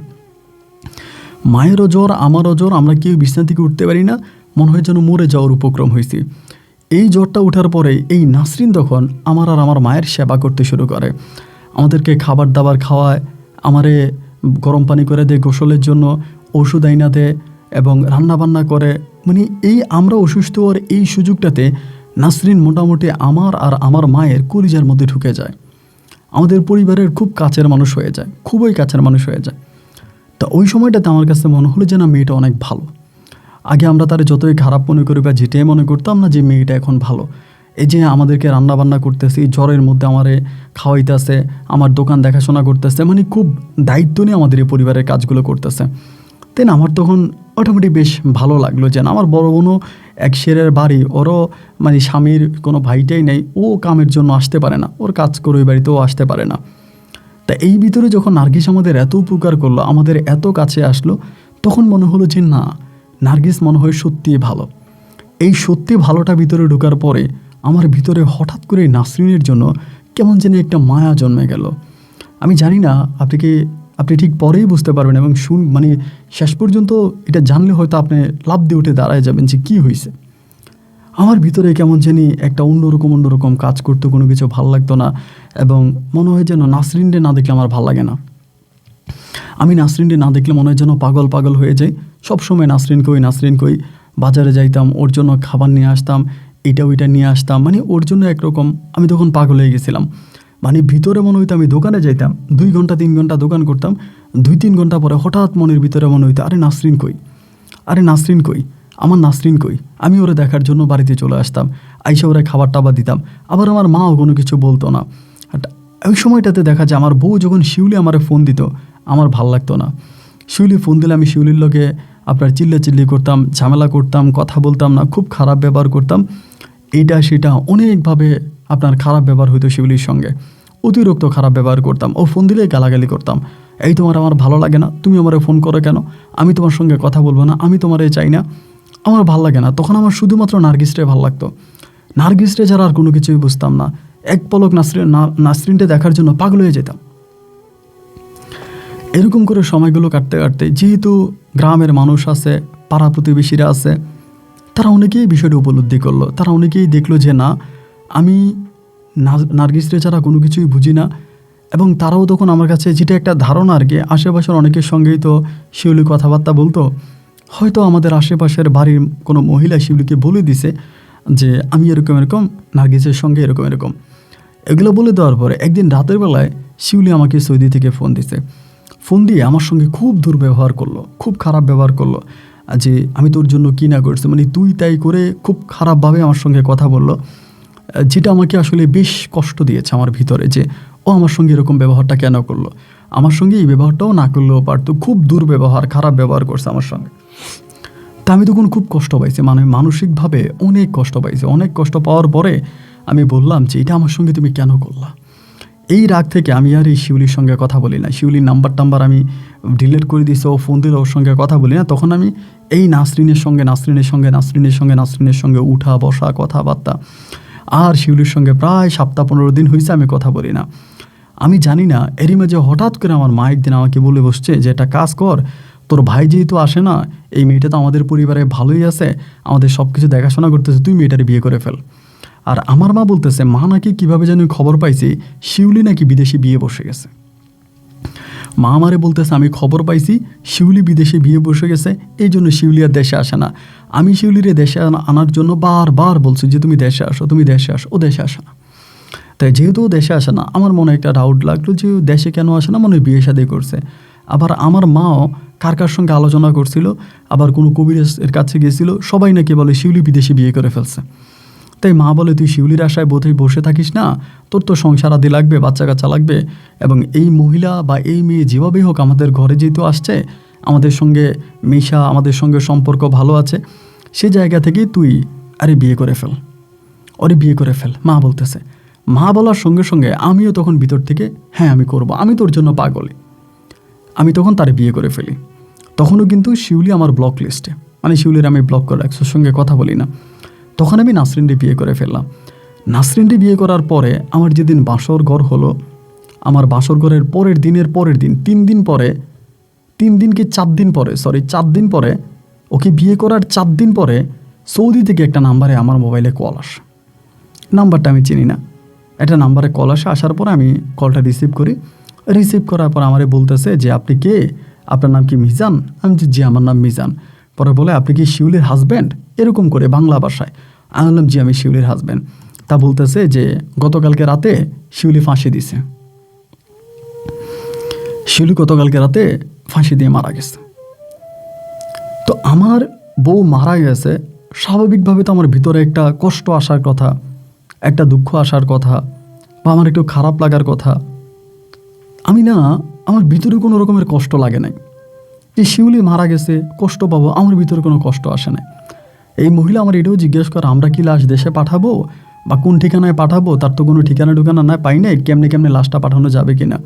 মায়েরও জ্বর, আমারও জ্বর, আমরা কেউ বিছনা থেকে উঠতে পারি না, মনে হয় যেন মরে যাওয়ার উপক্রম হয়েছি। এই জ্বরটা ওঠার পরে এই নাসরিন তখন আমার আর আমার মায়ের সেবা করতে শুরু করে। আমাদেরকে খাবার দাবার খাওয়ায়, আমারে গরম পানি করে দেয় গোসলের জন্য, ওষুধ আইনা দেয় এবং রান্নাবান্না করে। মানে এই আমরা অসুস্থ হওয়ার এই সুযোগটাতে নাসরিন মোটামুটি আমার আর আমার মায়ের কলিজার মধ্যে ঢুকে যায়। আমাদের পরিবারের খুব কাছের মানুষ হয়ে যায়, খুবই কাছের মানুষ হয়ে যায়। তো ওই সময়টাতে আমার কাছে মনে হলো যে না, মেয়েটা অনেক ভালো। আগে আমরা তার যতই খারাপ মনে করি বা যেটাই মনে করতাম না, যে মেয়েটা এখন ভালো। এই যে আমাদেরকে রান্নাবান্না করতেছে, জ্বরের মধ্যে আমারে খাওয়াইতেছে, আমার দোকান দেখাশোনা করতেছে, মানে খুব দায়িত্ব নিয়ে আমাদের এই পরিবারের কাজগুলো করতেছে। তাই না, আমার তখন অটোমেটিক বেশ ভালো লাগলো যে না, আমার বড় বোনও এক শেরের বাড়ি, ওরও মানে স্বামীর কোনো ভাইটাই নেই, ও কামের জন্য আসতে পারে না, ওর কাজ করে ওই বাড়িতেও আসতে পারে না। তা এই ভিতরে যখন নার্গিস আমাদের এত উপকার করলো, আমাদের এত কাছে আসলো, তখন মনে হলো যে না, নার্গিস মনে হয় সত্যিই ভালো। এই সত্যি ভালোটা ভিতরে ঢোকার পরে আমার ভিতরে হঠাৎ করে নাসরিনের জন্য কেমন যেন একটা মায়া জন্মে গেল। আমি জানি না, আপনি ঠিক পরেই বুঝতে পারবেন এবং মানে শেষ পর্যন্ত এটা জানলে হয়তো আপনি লাফ দিয়ে উঠে দাঁড়ায় যাবেন যে কী হয়েছে। আমার ভিতরে কেমন জানি একটা অন্যরকম কাজ করতো, কোনো কিছু ভাল লাগতো না এবং মনে হয় যেন নাসরিনকে না দেখলে আমার ভাল লাগে না। আমি নাসরিনকে না দেখলে মনে হয় যেন পাগল হয়ে যাই। সবসময় নাসরিন কই বাজারে যাইতাম, ওর জন্য খাবার নিয়ে আসতাম, এটা ওইটা নিয়ে আসতাম, মানে ওর জন্য একরকম আমি তখন পাগল হয়ে গেছিলাম। মানে ভিতরে মনে হইতো আমি দোকানে যাইতাম, 2 ঘন্টা 3 ঘন্টা দোকান করতাম, 2-3 ঘন্টা পরে হঠাৎ মনের ভিতরে মনে হইতো আরে নাসরিন কই, আমার নাসরিন কই। আমি ওরা দেখার জন্য বাড়িতে চলে আসতাম, আইসা ওরা খাবার টাবার দিতাম। আবার আমার মাও কোনো কিছু বলতো না। ওই সময়টাতে দেখা যায় আমার বউ যখন শিউলি আমারে ফোন দিত, আমার ভাল লাগতো না। শিউলি ফোন দিলে আমি শিউলির লোকে আপনার চিল্লাচিল্লি করতাম, ঝামেলা করতাম, কথা বলতাম না, খুব খারাপ ব্যবহার করতাম। এইটা সেটা অনেকভাবে আপনার খারাপ ব্যবহার হইতো শিউলির সঙ্গে, অতিরিক্ত খারাপ ব্যবহার করতাম। ও ফোন দিলেই গালাগালি করতাম, এই তোমার আমার ভালো লাগে না, তুমি আমারে ফোন করো কেন, আমি তোমার সঙ্গে কথা বলবো না, আমি তোমারে চাই না, আমার ভাল লাগে না। তখন আমার শুধুমাত্র নার্গিসরে ভাল লাগতো। নার্গিসরে ছাড়া আর কোনো কিছুই বুঝতাম না। এক পলক নাসরিনটা দেখার জন্য পাগল হয়ে যেতাম। এরকম করে সময়গুলো কাটতে কাটতে, যেহেতু গ্রামের মানুষ আছে, পাড়া প্রতিবেশীরা আছে, তারা অনেকেই বিষয়টা উপলব্ধি করলো। তারা অনেকেই দেখলো যে না, আমি নার্গিসরে ছাড়া কোনো কিছুই বুঝি না। এবং তারাও তখন আমার কাছে যেটা একটা ধারণা আর কি, আশেপাশের অনেকের সঙ্গেই তো শিউলি কথাবার্তা বলতো, হয়তো আমাদের আশেপাশের বাড়ির কোনো মহিলা শিউলিকে বলে দিছে যে আমি এরকম নার্গিসের সঙ্গে এরকম। এগুলো বলে দেওয়ার পরে একদিন রাতের বেলায় শিউলি আমাকে সৌদি থেকে ফোন দিছে। ফোন দিয়ে আমার সঙ্গে খুব দুর্ব্যবহার করলো, খুব খারাপ ব্যবহার করলো, যে আমি তোর জন্য কী না করছি, মানে তুই তাই করে খুব খারাপভাবে আমার সঙ্গে কথা বললো, যেটা আমাকে আসলে বেশ কষ্ট দিয়েছে আমার ভিতরে, যে ও আমার সঙ্গে এরকম ব্যবহারটা কেন করলো। আমার সঙ্গে এই ব্যবহারটাও না করলেও পারতো, খুব দুর্ব্যবহার, খারাপ ব্যবহার করছে আমার সঙ্গে। তা আমি তখন খুব কষ্ট পাইছি, মানে মানসিকভাবে অনেক কষ্ট পাইছি। অনেক কষ্ট পাওয়ার পরে আমি বললাম যে এটা আমার সঙ্গে তুমি কেন করলা। এই রাগ থেকে আমি আর এই শিউলির সঙ্গে কথা বলি না। শিউলির নাম্বার আমি ডিলিট করে দিয়েছি, ও ফোন দিলে ওর সঙ্গে কথা বলি না। তখন আমি এই নাসরিনের সঙ্গে উঠা বসা কথাবার্তা, আর শিউলির সঙ্গে প্রায় 7-15 দিন হয়েছে আমি কথা বলি না। আমি জানি না, এরই মাঝে হঠাৎ করে আমার মা একদিন আমাকে বলে বসছে যে একটা কাজ কর, তোর ভাই যেহেতু আসে না, এই মেয়েটা তো আমাদের পরিবারে ভালোই আছে, আমাদের সব কিছু দেখাশোনা করতেছে, তুই মেয়েটারে বিয়ে করে ফেল। আর আমার মা বলতেছে, মা নাকি কীভাবে যেন খবর পাইছি শিউলি নাকি বিদেশে বিয়ে বসে গেছে। মা আমারে বলতেছে আমি খবর পাইছি শিউলি বিদেশে বিয়ে বসে গেছে, এই জন্য শিউলি আর দেশে আসে না। আমি শিউলিরে দেশে আনার জন্য বারবার বলছি যে তুমি দেশে আসো, ও দেশে আসে না। তাই যেহেতু ও দেশে আসে না, আমার মনে একটা ডাউট লাগলো যে ও দেশে কেন আসে না, মনে হয় বিয়ে শাদী করছে। আবার আমার মাও কার সঙ্গে আলোচনা করছিল, আবার কোনো কবিরের কাছে গেছিল, সবাই নাকি বলে শিউলি বিদেশে বিয়ে করে ফেলছে। তাই মা বলে তুই শিউলির আশায় বোধহয় বসে থাকিস না, তোর তো সংসার আদি লাগবে, বাচ্চা কাচ্চা লাগবে, এবং এই মহিলা বা এই মেয়ে যেভাবেই হোক আমাদের ঘরে যেহেতু আসছে, আমাদের সঙ্গে মিশা, আমাদের সঙ্গে সম্পর্ক ভালো আছে, সে জায়গা থেকেই তুই আরে বিয়ে করে ফেল, ওরে বিয়ে করে ফেল, মা বলতেছে। মা বলার সঙ্গে সঙ্গে আমিও তখন ভিতর থেকে হ্যাঁ আমি করব, আমি তোর জন্য পাগলে, আমি তখন তারে বিয়ে করে ফেলি। তখনও কিন্তু শিউলি আমার ব্লক লিস্টে, মানে শিউলির আমি ব্লক করে রাখছি, ওর সঙ্গে কথা বলি না। তখন আমি নাসরিনকে বিয়ে করে ফেললাম। নাসরিনকে বিয়ে করার পরে আমার যেদিন বাসর ঘর হলো, আমার বাসর ঘরের পরের দিন 3 দিন পরে, 3 দিন কি 4 দিন পরে, 4 দিন পরে, ওকে বিয়ে করার 4 দিন পরে সৌদি থেকে একটা নাম্বারে আমার মোবাইলে কল আসে। নাম্বারটা আমি চিনি না, একটা নাম্বারে কল আসে। আসার পরে আমি কলটা রিসিভ করি। রিসিভ করার পর আমারে বলতেছে যে আপনি কে, আপনার নাম কি মিজান? আমি যে জি আমার নাম মিজান। পরে বলে আপনি কি শিউলির হাজব্যান্ড, এরকম করে বাংলা ভাষায়। আমি বললাম জি আমি শিউলির হাজব্যান্ড। তা বলতেছে যে গতকালকে রাতে শিউলি ফাঁসি দিছে, শিউলি গতকালকে রাতে ফাঁসি দিয়ে মারা গেছে। তো আমার বউ মারা গেছে, স্বাভাবিকভাবে তো আমার ভিতরে একটা কষ্ট আসার কথা, একটা দুঃখ আসার কথা, বা আমার একটু খারাপ লাগার কথা। আমি না, আমার ভিতরে কোনো রকমের কষ্ট লাগে নাই যে শিউলি মারা গেছে, কষ্ট পাবো, আমার ভিতরে কোনো কষ্ট আসে না। এই মহিলা আমার এটাও জিজ্ঞেস করে আমরা কি লাশ দেশে পাঠাবো বা কোন ঠিকানায় পাঠাবো, তার তো কোনো ঠিকানা না পাই নাই, কেমনে লাশটা পাঠানো যাবে কি না।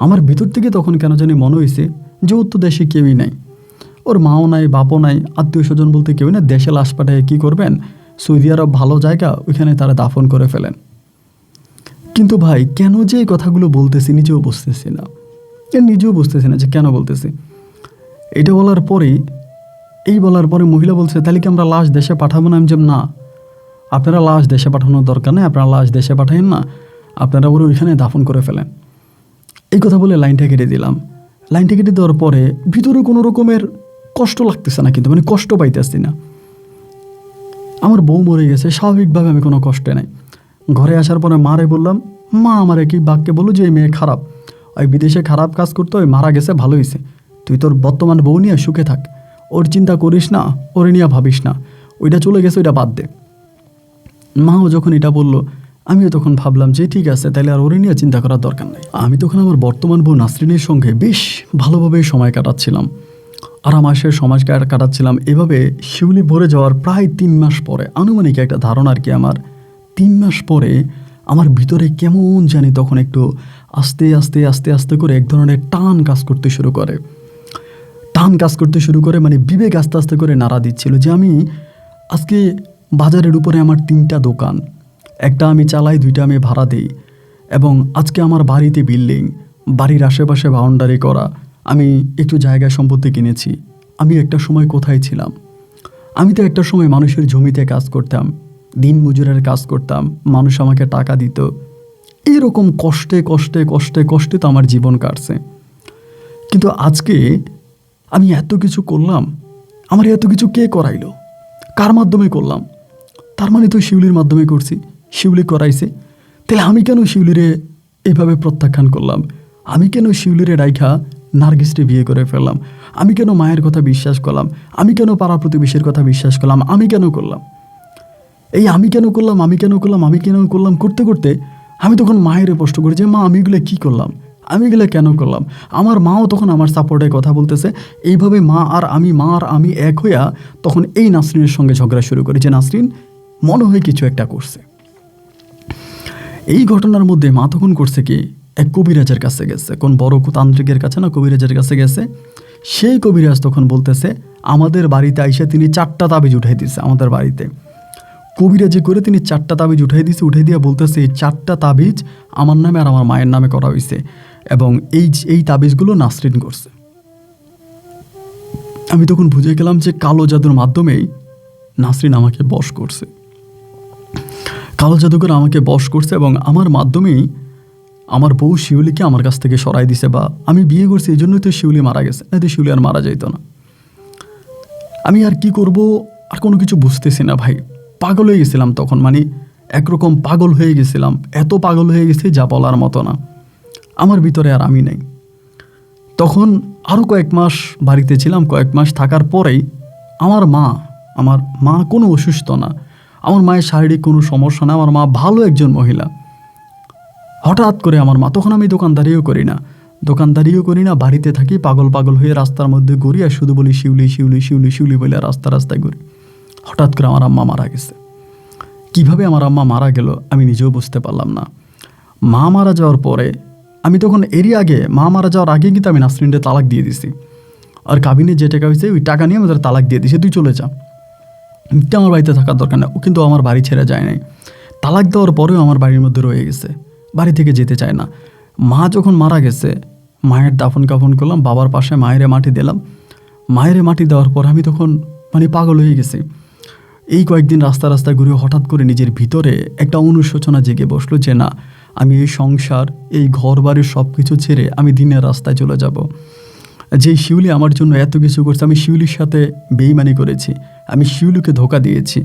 আমার ভিতর থেকে তখন কেন জানি মনে হয়েছে যে ওর তো দেশে কেউই নাই, ওর মাও নাই, বাপও নাই, আত্মীয় স্বজন বলতে কেউই না, দেশে লাশ পাঠায় কী করবেন, সৌদি আরব ভালো জায়গা, ওইখানে তারা দাফন করে ফেলেন। কিন্তু ভাই কেন যে এই কথাগুলো বলতেছি নিজেও বুঝতেছি না, যে কেন বলতেছি। এটা বলার পরে মহিলা বলছে তাহলে কি আমরা লাশ দেশে পাঠাবো না? আমি যে না, আপনারা লাশ দেশে পাঠানোর দরকার নেই, আপনারা লাশ দেশে পাঠাইন না, আপনারা ওরা ওইখানে দাফন করে ফেলেন। এই কথা বলে লাইনটা কেটে দিলাম। লাইনটা কেটে দেওয়ার পরে ভিতরে কোনো রকমের কষ্ট লাগতেছে না, কিন্তু মানে কষ্ট পাইতেছি না। আমার বউ মরে গেছে, স্বাভাবিকভাবে আমি কোনো কষ্টে নাই। ঘরে আসার পরে মারে বললাম, মা আমার একই বাক্যে বললো যে এই মেয়ে খারাপ, ওই বিদেশে খারাপ কাজ করতো, ওই মারা গেছে, ভালো হয়েছে, তুই তোর বর্তমান বউ নিয়ে সুখে থাক, ওর চিন্তা করিস না, ওরে নিয়ে ভাবিস না, ওইটা চলে গেছে, ওইটা বাদ দে। মাও যখন এটা বললো আমিও তখন ভাবলাম যে ঠিক আছে, তাহলে আর ওরে নিয়ে চিন্তা করার দরকার নেই। আমি তখন আমার বর্তমান বউ নাসরিনের সঙ্গে বেশ ভালোভাবে সময় কাটাচ্ছিলাম, আরামাসের সময় কাটাচ্ছিলাম। এভাবে শিউলি ভরে যাওয়ার প্রায় 3 মাস পরে, আনুমানিক একটা ধারণা আর কি, আমার 3 মাস পরে আমার ভিতরে কেমন জানি তখন একটু আস্তে আস্তে আস্তে আস্তে করে এক ধরনের টান কাজ করতে শুরু করে, মানে বিবেক আস্তে আস্তে করে নাড়া দিচ্ছিল যে আমি আজকে বাজারের উপরে আমার 3টা দোকান, একটা আমি চালাই, 2টা আমি ভাড়া দিই, এবং আজকে আমার বাড়িতে বিল্ডিং, বাড়ির আশেপাশে বাউন্ডারি করা, আমি একটু জায়গা সম্পত্তি কিনেছি। আমি একটা সময় কোথায় ছিলাম? আমি তো একটা সময় মানুষের জমিতে কাজ করতাম, দিন মজুরের কাজ করতাম, মানুষ আমাকে টাকা দিত। এরকম কষ্টে কষ্টে কষ্টে কষ্টে তো আমার জীবন কাটছে। কিন্তু আজকে আমি এত কিছু করলাম, আমার এত কিছু কে করাইলো, কার মাধ্যমে করলাম? তার মানে তো শিউলির মাধ্যমে করছি, শিউলি করাইছে। তাহলে আমি কেন শিউলিরে এইভাবে প্রত্যাখ্যান করলাম? আমি কেন শিউলিরে রাইখা নার্গিসকে বিয়ে করে ফেললাম? আমি কেন মায়ের কথা বিশ্বাস করলাম? আমি কেন পাড়া প্রতিবেশীর কথা বিশ্বাস করলাম? আমি কেন করলাম এই? আমি কেন করলাম করতে করতে আমি তখন মায়ের প্রশ্ন করি যে মা আমি এগুলো কী করলাম, আমি এগুলো কেন করলাম? আমার মাও তখন আমার সাপোর্টে কথা বলতেছে। এইভাবে মা আর আমি এক হইয়া তখন এই নাসরিনের সঙ্গে ঝগড়া শুরু করি যে নাসরিন মনে হয় কিছু একটা করছে। এই ঘটনার মধ্যে মা তখন করছে কি, এক কবিরাজের কাছে গেছে, কোন বড় তান্ত্রিকের কাছে না, কবিরাজের কাছে গেছে। সেই কবিরাজ তখন বলতেছে আমাদের বাড়িতে আইসা তিনি 4টা তাবিজ উঠাই দিচ্ছে। আমাদের বাড়িতে কবিরাজি করে তিনি 4টা তাবিজ উঠাই দিয়ে বলতেছে এই 4টা তাবিজ আমার নামে আর আমার মায়ের নামে করা হয়েছে, এবং এই তাবিজগুলো নাসরিন করছে। আমি তখন বুঝে গেলাম যে কালো জাদুর মাধ্যমেই নাসরিন আমাকে বশ করছে, কালো জাদুকর আমাকে বশ করছে, এবং আমার মাধ্যমেই আমার বউ শিউলিকে আমার কাছ থেকে সরাই দিছে। বা আমি বিয়ে করছি এই জন্যই তো শিউলি মারা গেছে, না তো শিউলি আর মারা যাইতো না। আমি আর কি করব, আর কোনো কিছু বুঝতেছি না ভাই, পাগল হয়ে গেছিলাম তখন। মানে একরকম পাগল হয়ে গেছিলাম, এত পাগল হয়ে গেছি যা বলার মতো না। আমার ভিতরে আর আমি নেই। তখন আরও কয়েক মাস বাড়িতে ছিলাম। কয়েক মাস থাকার পরেই আমার মা কোনো অসুস্থ না, আমার মায়ের শারীরিক কোনো সমস্যা না, আমার মা ভালো একজন মহিলা। হঠাৎ করে আমার মা, তখন আমি দোকানদারিও করি না, বাড়িতে থাকি, পাগল হয়ে রাস্তার মধ্যে ঘুরি আর শুধু বলি শিউলি শিউলি শিউলি শিউলি বলে রাস্তায় ঘুরি। হঠাৎ করে আমার আম্মা মারা গেছে। কিভাবে আমার আম্মা মারা গেল আমি নিজেও বুঝতে পারলাম না। মা মারা যাওয়ার পরে আমি তখন আগে মা মারা যাওয়ার আগে কিন্তু আমি নাসরিনকে তালাক দিয়ে দিছি। আর কাবিনে যে টাকা হয়েছে ওই টাকা নিয়ে আমি তার তালাক দিয়ে দিছি, তুই চলে যা, আমার বাড়িতে থাকার দরকার না। ও কিন্তু আমার বাড়ি ছেড়ে যায় নাই, তালাক দেওয়ার পরেও আমার বাড়ির মধ্যে রয়ে গেছে, বাড়ি থেকে যেতে চায় না। মা যখন মারা গেছে মায়ের দাফন কাফন করলাম, বাবার পাশে মায়েরে মাটি দিলাম। মায়েরে মাটি দেওয়ার পর আমি তখন পাগল হয়ে গেছি। এই কয়েকদিন রাস্তায় ঘুরে হঠাৎ করে নিজের ভিতরে একটা অনুশোচনা জেগে বসলো যে না, আমি এই সংসার, এই ঘর বাড়ির সব কিছু ছেড়ে আমি দিনের রাস্তায় চলে যাব। যে শিউলি আমার জন্য এত কিছু করছে, আমি শিউলির সাথে বেইমানি করেছি, আমি শিউলিকে ধোকা দিয়েছি,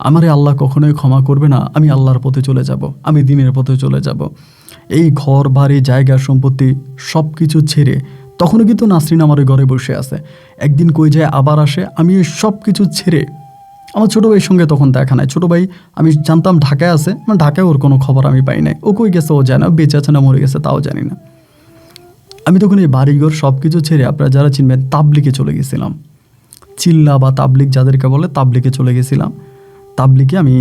আমারে আল্লাহ কখনোই ক্ষমা করবে না। আমি আল্লাহর পথে চলে যাব, আমি দিনের পথে চলে যাব। এই ঘর বাড়ি জায়গা সম্পত্তি সব কিছু ছেড়ে, তখনও কিন্তু নাসরিন আমার ঘরে বসে আছে। একদিন কই যায় আবার আসে, আমি এই সব কিছু ছেড়ে, আমার ছোটো ভাইয়ের সঙ্গে তখন দেখা নাই। ছোটো ভাই আমি জানতাম ঢাকায় আছে, ঢাকায় ওর কোনো খবর আমি পাই নাই। ও কই গেছে ও জানে না, বেঁচে আছে না মরে গেছে তাও জানি না। আমি তখন এই বাড়িঘর সব কিছু ছেড়ে, আপনারা যারা চিনবেন, তাবলিগে চলে গেছিলাম। চিল্লা বা তাবলিগ যাদেরকে বলে, তাবলিগে চলে গেছিলাম। তাবলিগে আমি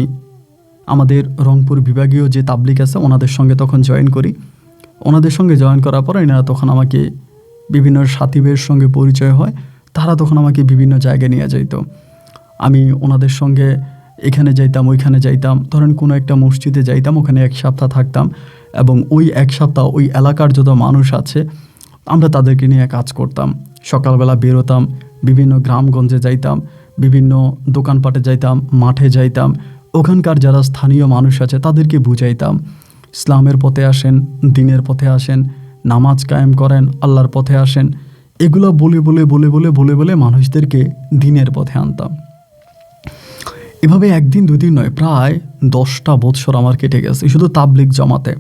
আমাদের রংপুর বিভাগীয় যে তাবলিগ আছে ওনাদের সঙ্গে তখন জয়েন করি। ওনাদের সঙ্গে জয়েন করার পর এনারা তখন আমাকে বিভিন্ন সাথীদের সঙ্গে পরিচয় হয়, তারা তখন আমাকে বিভিন্ন জায়গায় নিয়ে যাইতো। আমি ওনাদের সঙ্গে এখানে যাইতাম, ওইখানে যাইতাম। ধরেন কোনো একটা মসজিদে যাইতাম, ওখানে 1 সপ্তাহ থাকতাম এবং ওই 1 সপ্তাহ ওই এলাকার যত মানুষ আছে আমরা তাদেরকে নিয়ে কাজ করতাম। সকালবেলা বেরোতাম, বিভিন্ন গ্রামগঞ্জে যাইতাম, বিভিন্ন দোকানপাটে যাইতাম, মাঠে যাইতাম। ওখানকার যারা স্থানীয় মানুষ আছে তাদেরকে বুঝাইতাম, ইসলামের পথে আসেন, দিনের পথে আসেন, নামাজ কায়েম করেন, আল্লাহর পথে আসেন। এগুলো বলে মানুষদেরকে দিনের পথে আনতাম। এভাবে একদিন দুদিন নয়, প্রায় 10টা বছর আমার কেটে গেছে শুধু তাবলিগ জমাতে।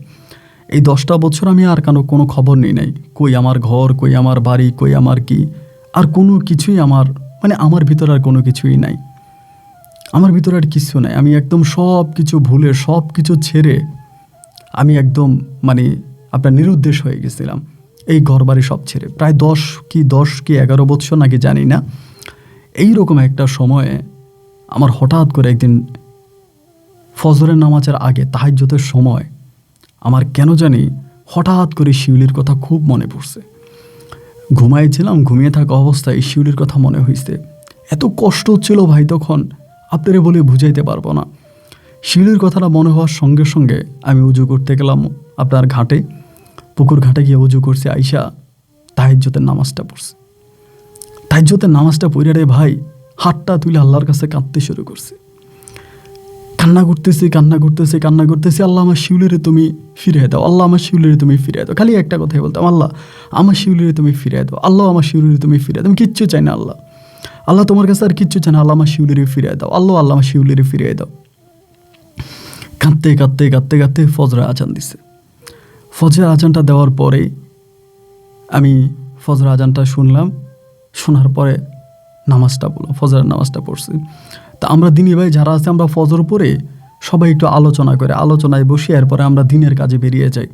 এই 10টা বছর আমি আর কোনো খবর নিই নাই। কই আমার ঘর, কই আমার বাড়ি, কই আমার কি, আর কোনো কিছুই আমার ভিতরে আর কোনো কিছুই নাই। আমার ভিতরে আর কিছু নাই। আমি একদম সব কিছু ভুলে, সব কিছু ছেড়ে আমি একদম আপনার নিরুদ্দেশ হয়ে গেছিলাম। এই ঘর বাড়ি সব ছেড়ে প্রায় 10 কি 11 বছর নাকি জানি না। এইরকম একটা সময়ে আমার হঠাৎ করে একদিন ফজরের নামাজের আগে তাহাজ্জুদের সময় আমার কেন জানি হঠাৎ করে শিউলির কথা খুব মনে পড়ছে। ঘুমিয়ে থাকা অবস্থায় শিউলির কথা মনে হয়েছে। এত কষ্ট হচ্ছিল ভাই তখন, আপনারে বলে বুঝাইতে পারবো না। শিউলির কথাটা মনে হওয়ার সঙ্গে সঙ্গে আমি উজু করতে গেলাম আপনার ঘাটে, পুকুর ঘাটে গিয়ে উজু করছি। আইসা তাহাজ্জুদের নামাজটা পড়ছি। তাহাজ্জুদের নামাজটা পড়ে রে ভাই হাতটা তুলে আল্লাহর কাছে কাঁদতে শুরু করছি। কান্না করতেছি, আল্লাহ আমার শিউলিরে তুমি ফিরিয়ে দাও, আল্লাহ আমার শিউলিরে তুমি ফিরিয়ে দাও। খালি একটা কথাই বলতাম, আল্লাহ আমার শিউলিরে তুমি ফিরিয়ে দাও, আল্লাহ আমার শিউলিরে তুমি ফিরিয়ে দাও। আমি কিচ্ছু চাই না আল্লাহ তোমার কাছে আর কিচ্ছু চাই না, আল্লাহ আমার শিউলিরে ফিরিয়ে দাও, আল্লাহ আমার শিউলিরে ফিরিয়ে দাও। কাঁদতে ফজরের আজান দিছে। ফজরের আজানটা দেওয়ার পরে আমি ফজরের আজানটা শুনলাম। শোনার পরে ফজরের নামাজটা পড়ছি। তা আমরা দিনী ভাই যারা আছে, আমরা ফজর পরে সবাই একটু আলোচনায় বসি, এরপরে আমরা দিনের কাজে বেরিয়ে যাই।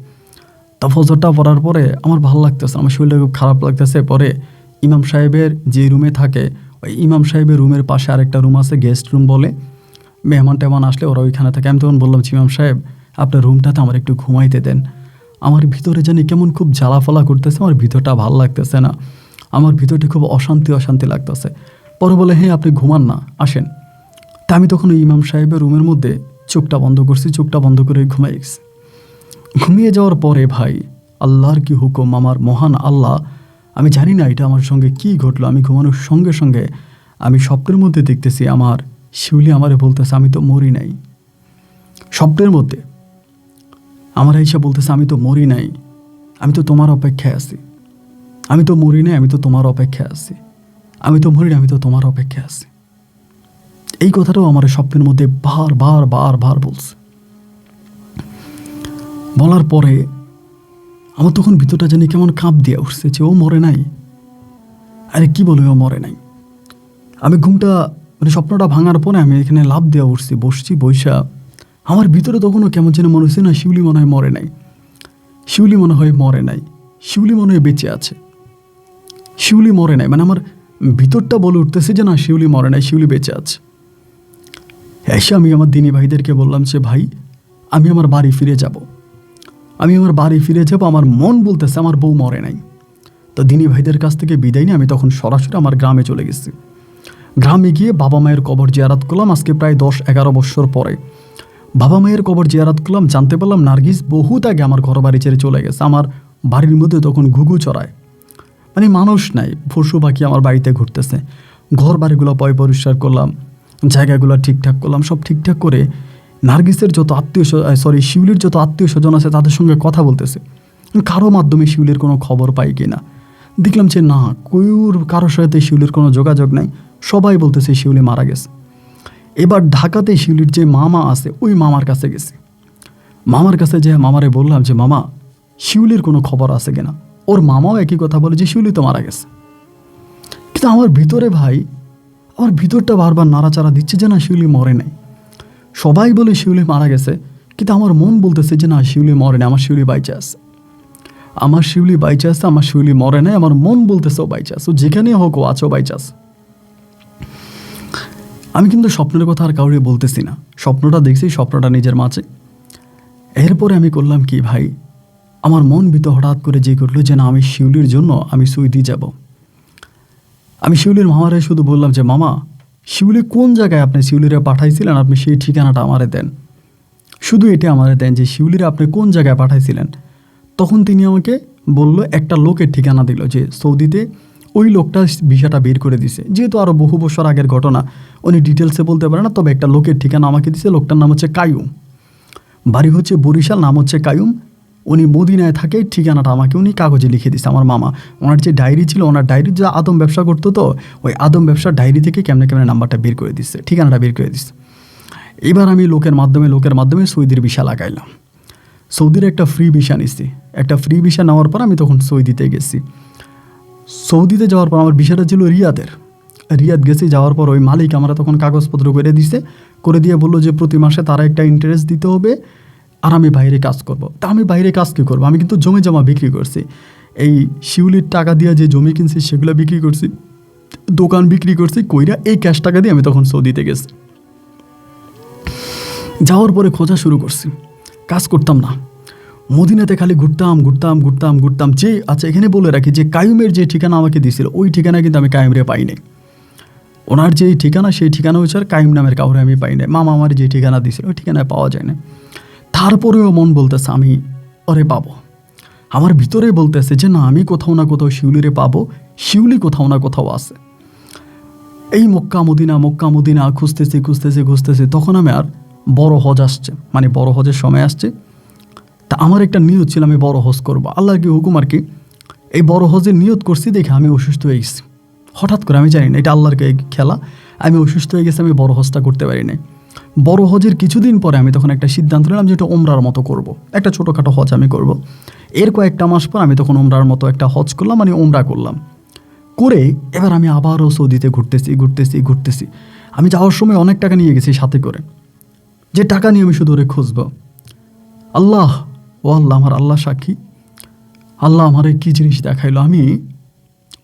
তা ফজরটা পড়ার পরে আমার ভালো লাগতেছে, আমার শরীরটা খুব খারাপ লাগতেছে। পরে ইমাম সাহেবের যে রুমে থাকে, ওই ইমাম সাহেবের রুমের পাশে আরেকটা রুম আছে, গেস্ট রুম বলে, মেহমান আসলে ওরা ওইখানে থাকে। আমি তখন বললাম, ইমাম সাহেব আপনার রুমটাতে আমার একটু ঘুমাইতে দেন। আমার ভিতরে জানি কেমন খুব জ্বালাফলা করতেছে, আমার ভিতরটা ভালো লাগতেছে না, আমার ভিতরটা খুব অশান্তি লাগতেছে। পরে বলে, হ্যাঁ আপনি ঘুমান না, আসেন। তা আমি তখন ওই ইমাম সাহেবের রুমের মধ্যে চোখটা বন্ধ করছি, চোখটা বন্ধ করে ঘুমাই গেছি। ঘুমিয়ে যাওয়ার পরে ভাই আল্লাহর কি হুকুম, আমার মহান আল্লাহ, আমি জানি না এটা আমার সঙ্গে কি ঘটলো। আমি ঘুমানোর সঙ্গে সঙ্গে আমি স্বপ্নের মধ্যে দেখতেছি আমার শিউলি আমারে বলতেছে আমি তো মরি নাই। স্বপ্নের মধ্যে আমার আইসা বলতেছে আমি তো মরি নাই, আমি তো তোমার অপেক্ষায় আছি, আমি তো মরি নাই, আমি তো তোমার অপেক্ষায় আছি, আমি তো মরি নাই, আমি তো তোমার অপেক্ষায় আছি। এই কথাটাও আমার স্বপ্নের মধ্যে বার বলছে। বলার পরে আমার তখন ভিতরটা জানি কেমন কাঁপ দিয়ে উঠছে যে ও মরে নাই। আরে কি বলে ও মরে নাই। আমি ঘুমটা স্বপ্নটা ভাঙার পরে আমি এখানে লাফ দেওয়া উঠছি, বসছি বৈশা। আমার ভিতরে তখনও কেমন যেন মনে হচ্ছে না শিউলি মনে হয় মরে নাই, শিউলি মনে হয় মরে নাই, শিউলি মনে হয় বেঁচে আছে, শিউলি মরে নাই। আমার ভিতরটা বলে উঠতেছে যে না শিউলি মরে নাই, শিউলি বেঁচে আছে। এসে আমি আমার দিনী ভাইদেরকে বললাম যে ভাই আমি আমার বাড়ি ফিরে যাব, আমি আমার বাড়ি ফিরে যাব, আমার মন বলতেছে আমার বউ মরে নাই। তো দিনী ভাইদের কাছ থেকে বিদায় নিয়ে আমি তখন সরাসরি আমার গ্রামে চলে গেছি। গ্রামে গিয়ে বাবা মায়ের কবর জিয়ারাত করলাম। আজকে প্রায় 10-11 বছর পরে বাবা মায়ের কবর জিয়ারাত করলাম। জানতে পারলাম নার্গিস বহুত আগে আমার ঘর বাড়ি ছেড়ে চলে গেছে। আমার বাড়ির মধ্যে তখন ঘুঘু চড়ায়, মানুষ নাই, পশু পাখি আমার বাড়িতে ঘুরতেছে। ঘর বাড়িগুলো পরিষ্কার করলাম, জায়গাগুলো ঠিকঠাক করলাম। সব ঠিকঠাক করে নার্গিসের যত শিউলির যত আত্মীয় স্বজন আছে তাদের সঙ্গে কথা বলতেছে। কারো মাধ্যমে শিউলির কোনো খবর পাই কিনা দেখলাম যে না, কারোর সাথে শিউলির কোনো যোগাযোগ নাই। সবাই বলতেছে শিউলি মারা গেছে। এবার ঢাকাতে শিউলির যে মামা আছে ওই মামার কাছে গেছি। মামার কাছে যে মামারে বললাম যে মামা শিউলির কোনো খবর আছে কিনা। ওর মামাও একই কথা বলে যে শিউলি তো মারা গেছে। কিন্তু আমার ভিতরে ভাই, আমার ভিতরটা বারবার নাড়াচাড়া দিচ্ছে যে না শিউলি মরে নাই। সবাই বলে শিউলি মারা গেছে, কিন্তু আমার মন বলতেছে যে না শিউলি মরে নাই, আমার শিউলি বাইচে আছে, আমার শিউলি বাইচে আছে, আমার শিউলি মরে নাই। আমার মন বলতেছে ও বাইচে আছে, ও যেখানেই হোক ও আছে, ও বাইচে আছে। আমি কিন্তু স্বপ্নের কথা আর কাউরে বলতেছি না, স্বপ্নটা দেখছি, স্বপ্নটা নিজের মাঝে। এরপরে আমি করলাম কি ভাই, আমার মন ভিতর হঠাৎ করে যে করলো যে না আমি শিউলির জন্য আমি সৌদি যাব। আমি শিউলির মামারে শুধু বললাম যে মামা শিউলি কোন জায়গায় আপনি শিউলিরে পাঠাইছিলেন, আপনি সেই ঠিকানাটা আমারে দেন, শুধু এটা আমারে দেন যে শিউলিরে আপনি কোন জায়গায় পাঠাইছিলেন। তখন তিনি আমাকে বলল, একটা লোকের ঠিকানা দিল যে সৌদিতে ওই লোকটা ভিসাটা বের করে দিছে। যেহেতু আরও বহু বছর আগের ঘটনা, উনি ডিটেলসে বলতে পারে না, তবে একটা লোকের ঠিকানা আমাকে দিছে। লোকটার নাম হচ্ছে কায়ুম, বাড়ি হচ্ছে বরিশাল, নাম হচ্ছে কায়ুম। উনি মদিনায় থাকে, ঠিকানাটা আমাকে উনি কাগজে লিখে দিছে। আমার মামা ওনার যে ডায়েরি ছিল, ওনার ডায়েরি যে আদম ব্যবসা করতো, তো ওই আদম ব্যবসার ডায়েরি থেকে কেমনে কেমনে নাম্বারটা বের করে দিচ্ছে, ঠিকানাটা বের করে দিচ্ছে। এবার আমি লোকের মাধ্যমে সৌদির ভিসা লাগাইলাম। সৌদির একটা ফ্রি ভিসা নিচ্ছি। একটা ফ্রি ভিসা নেওয়ার পর আমি তখন সৌদিতে গেছি। সৌদিতে যাওয়ার পর আমার ভিসাটা ছিল রিয়াদ গেছি। যাওয়ার পর ওই মালিক আমরা তখন কাগজপত্র করে দিয়ে বললো যে প্রতি মাসে তারা একটা ইন্টারেস্ট দিতে হবে, আর আমি বাইরে কাজ করব। তা আমি বাইরে কাজ কী করবো, আমি কিন্তু জমি জমা বিক্রি করছি। এই শিউলির টাকা দিয়ে যে জমি কিনছি সেগুলো বিক্রি করছি, দোকান বিক্রি করছি, কইরা এই ক্যাশ টাকা দিয়ে আমি তখন সৌদিতে গেছি। যাওয়ার পরে খোঁজা শুরু করছি, কাজ করতাম না, মদিনাতে খালি ঘুরতাম। যে আচ্ছা এখানে বলে রাখি যে কায়ুমের যে ঠিকানা আমাকে দিয়েছিল ওই ঠিকানা কিন্তু আমি কায়ুমরে পাই নাই। ওনার যেই ঠিকানা সেই ঠিকানা হচ্ছে আর কায়ুম নামের কাউরে আমি পাই নাই। মামা আমার যে ঠিকানা দিয়েছিল ওই ঠিকানায় পাওয়া যায় না। তারপরেও মন বলতেছে আমি ওরে পাবো, আমার ভিতরে বলতেছে যে না আমি কোথাও না কোথাও শিউলিরে পাবো, শিউলি কোথাও না কোথাও আছে। এই মক্কা মদিনা খুঁজতেছি। তখন আমি আর বড় হজ আসছে, বড় হজের সময় আসছে। তা আমার একটা নিয়ত ছিল আমি বড় হজ করবো, আল্লাহর কি হুকুম আর কি। এই বড় হজের নিয়ত করছি দেখে আমি অসুস্থ হয়ে গেছি হঠাৎ করে, আমি জানি না এটা আল্লাহর খেলা। আমি অসুস্থ হয়ে গেছি, আমি বড় হজটা করতে পারি নাই। বড় হজের কিছুদিন পরে আমি তখন একটা সিদ্ধান্ত নিলাম যে এটা ওমরার মতো করব, একটা ছোটোখাটো হজ আমি করব। এর কয়েকটা মাস পর আমি তখন ওমরার মতো একটা হজ করলাম, ওমরা করলাম। করে এবার আমি আবারও সৌদিতে ঘুরতেছি। আমি যাওয়ার সময় অনেক টাকা নিয়ে গেছি সাথে করে, যে টাকা নিয়ে আমি শুধু ওরে খুঁজবো। আল্লাহ আমার আল্লাহ সাক্ষী, আল্লাহ আমারে কী জিনিস দেখাইলো। আমি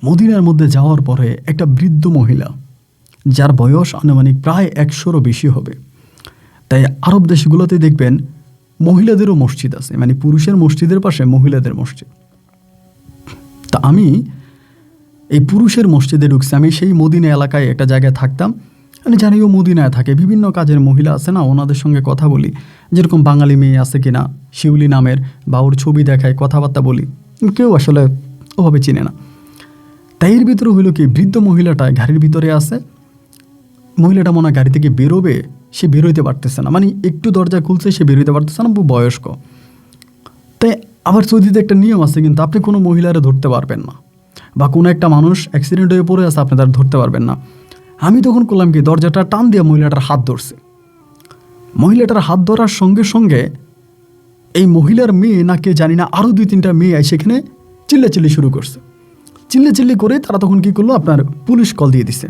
মদিনার মধ্যে যাওয়ার পরে একটা বৃদ্ধ মহিলা, যার বয়স আনুমানিক প্রায় 100-ও বেশি হবে। তাই আরব দেশগুলোতে দেখবেন মহিলাদেরও মসজিদ আছে, পুরুষের মসজিদের পাশে মহিলাদের মসজিদ। তা আমি এই পুরুষের মসজিদে ঢুকছি। আমি সেই মদিনা এলাকায় একটা জায়গায় থাকতাম, জানিও মদিনায় থাকে বিভিন্ন কাজের মহিলা আছে না, ওনাদের সঙ্গে কথা বলি, যেরকম বাঙালি মেয়ে আছে কিনা শিউলি নামের, বা ওর ছবি দেখায়, কথাবার্তা বলি, কেউ আসলে ওভাবে চিনে না। তাই এর ভিতরে হইলো কি, বৃদ্ধ মহিলাটা গাড়ির ভিতরে আছে। মহিলাটা মনে হয় গাড়ি থেকে বেরোবে, সে বেরোইতে পারতেছে না, একটু দরজা খুলছে, সে বেরোইতে পারতেছে না, বয়স্ক। তাই আবার সৌদিতে একটা নিয়ম আছে, কিন্তু আপনি কোনো মহিলারে ধরতে পারবেন না, বা কোনো একটা মানুষ অ্যাক্সিডেন্ট হয়ে পড়ে আছে আপনি তার ধরতে পারবেন না। আমি তখন করলাম কি, দরজাটা টান দিয়ে মহিলাটার হাত ধরছে। মহিলাটার হাত ধরার সঙ্গে সঙ্গে এই মহিলার মেয়ে নাকে জানি না আরও 2-3টা মেয়ে সেখানে চিল্লাচিল্লি শুরু করছে। চিল্লি করে তারা তখন কী করলো, আপনার পুলিশ কল দিয়ে দিছে।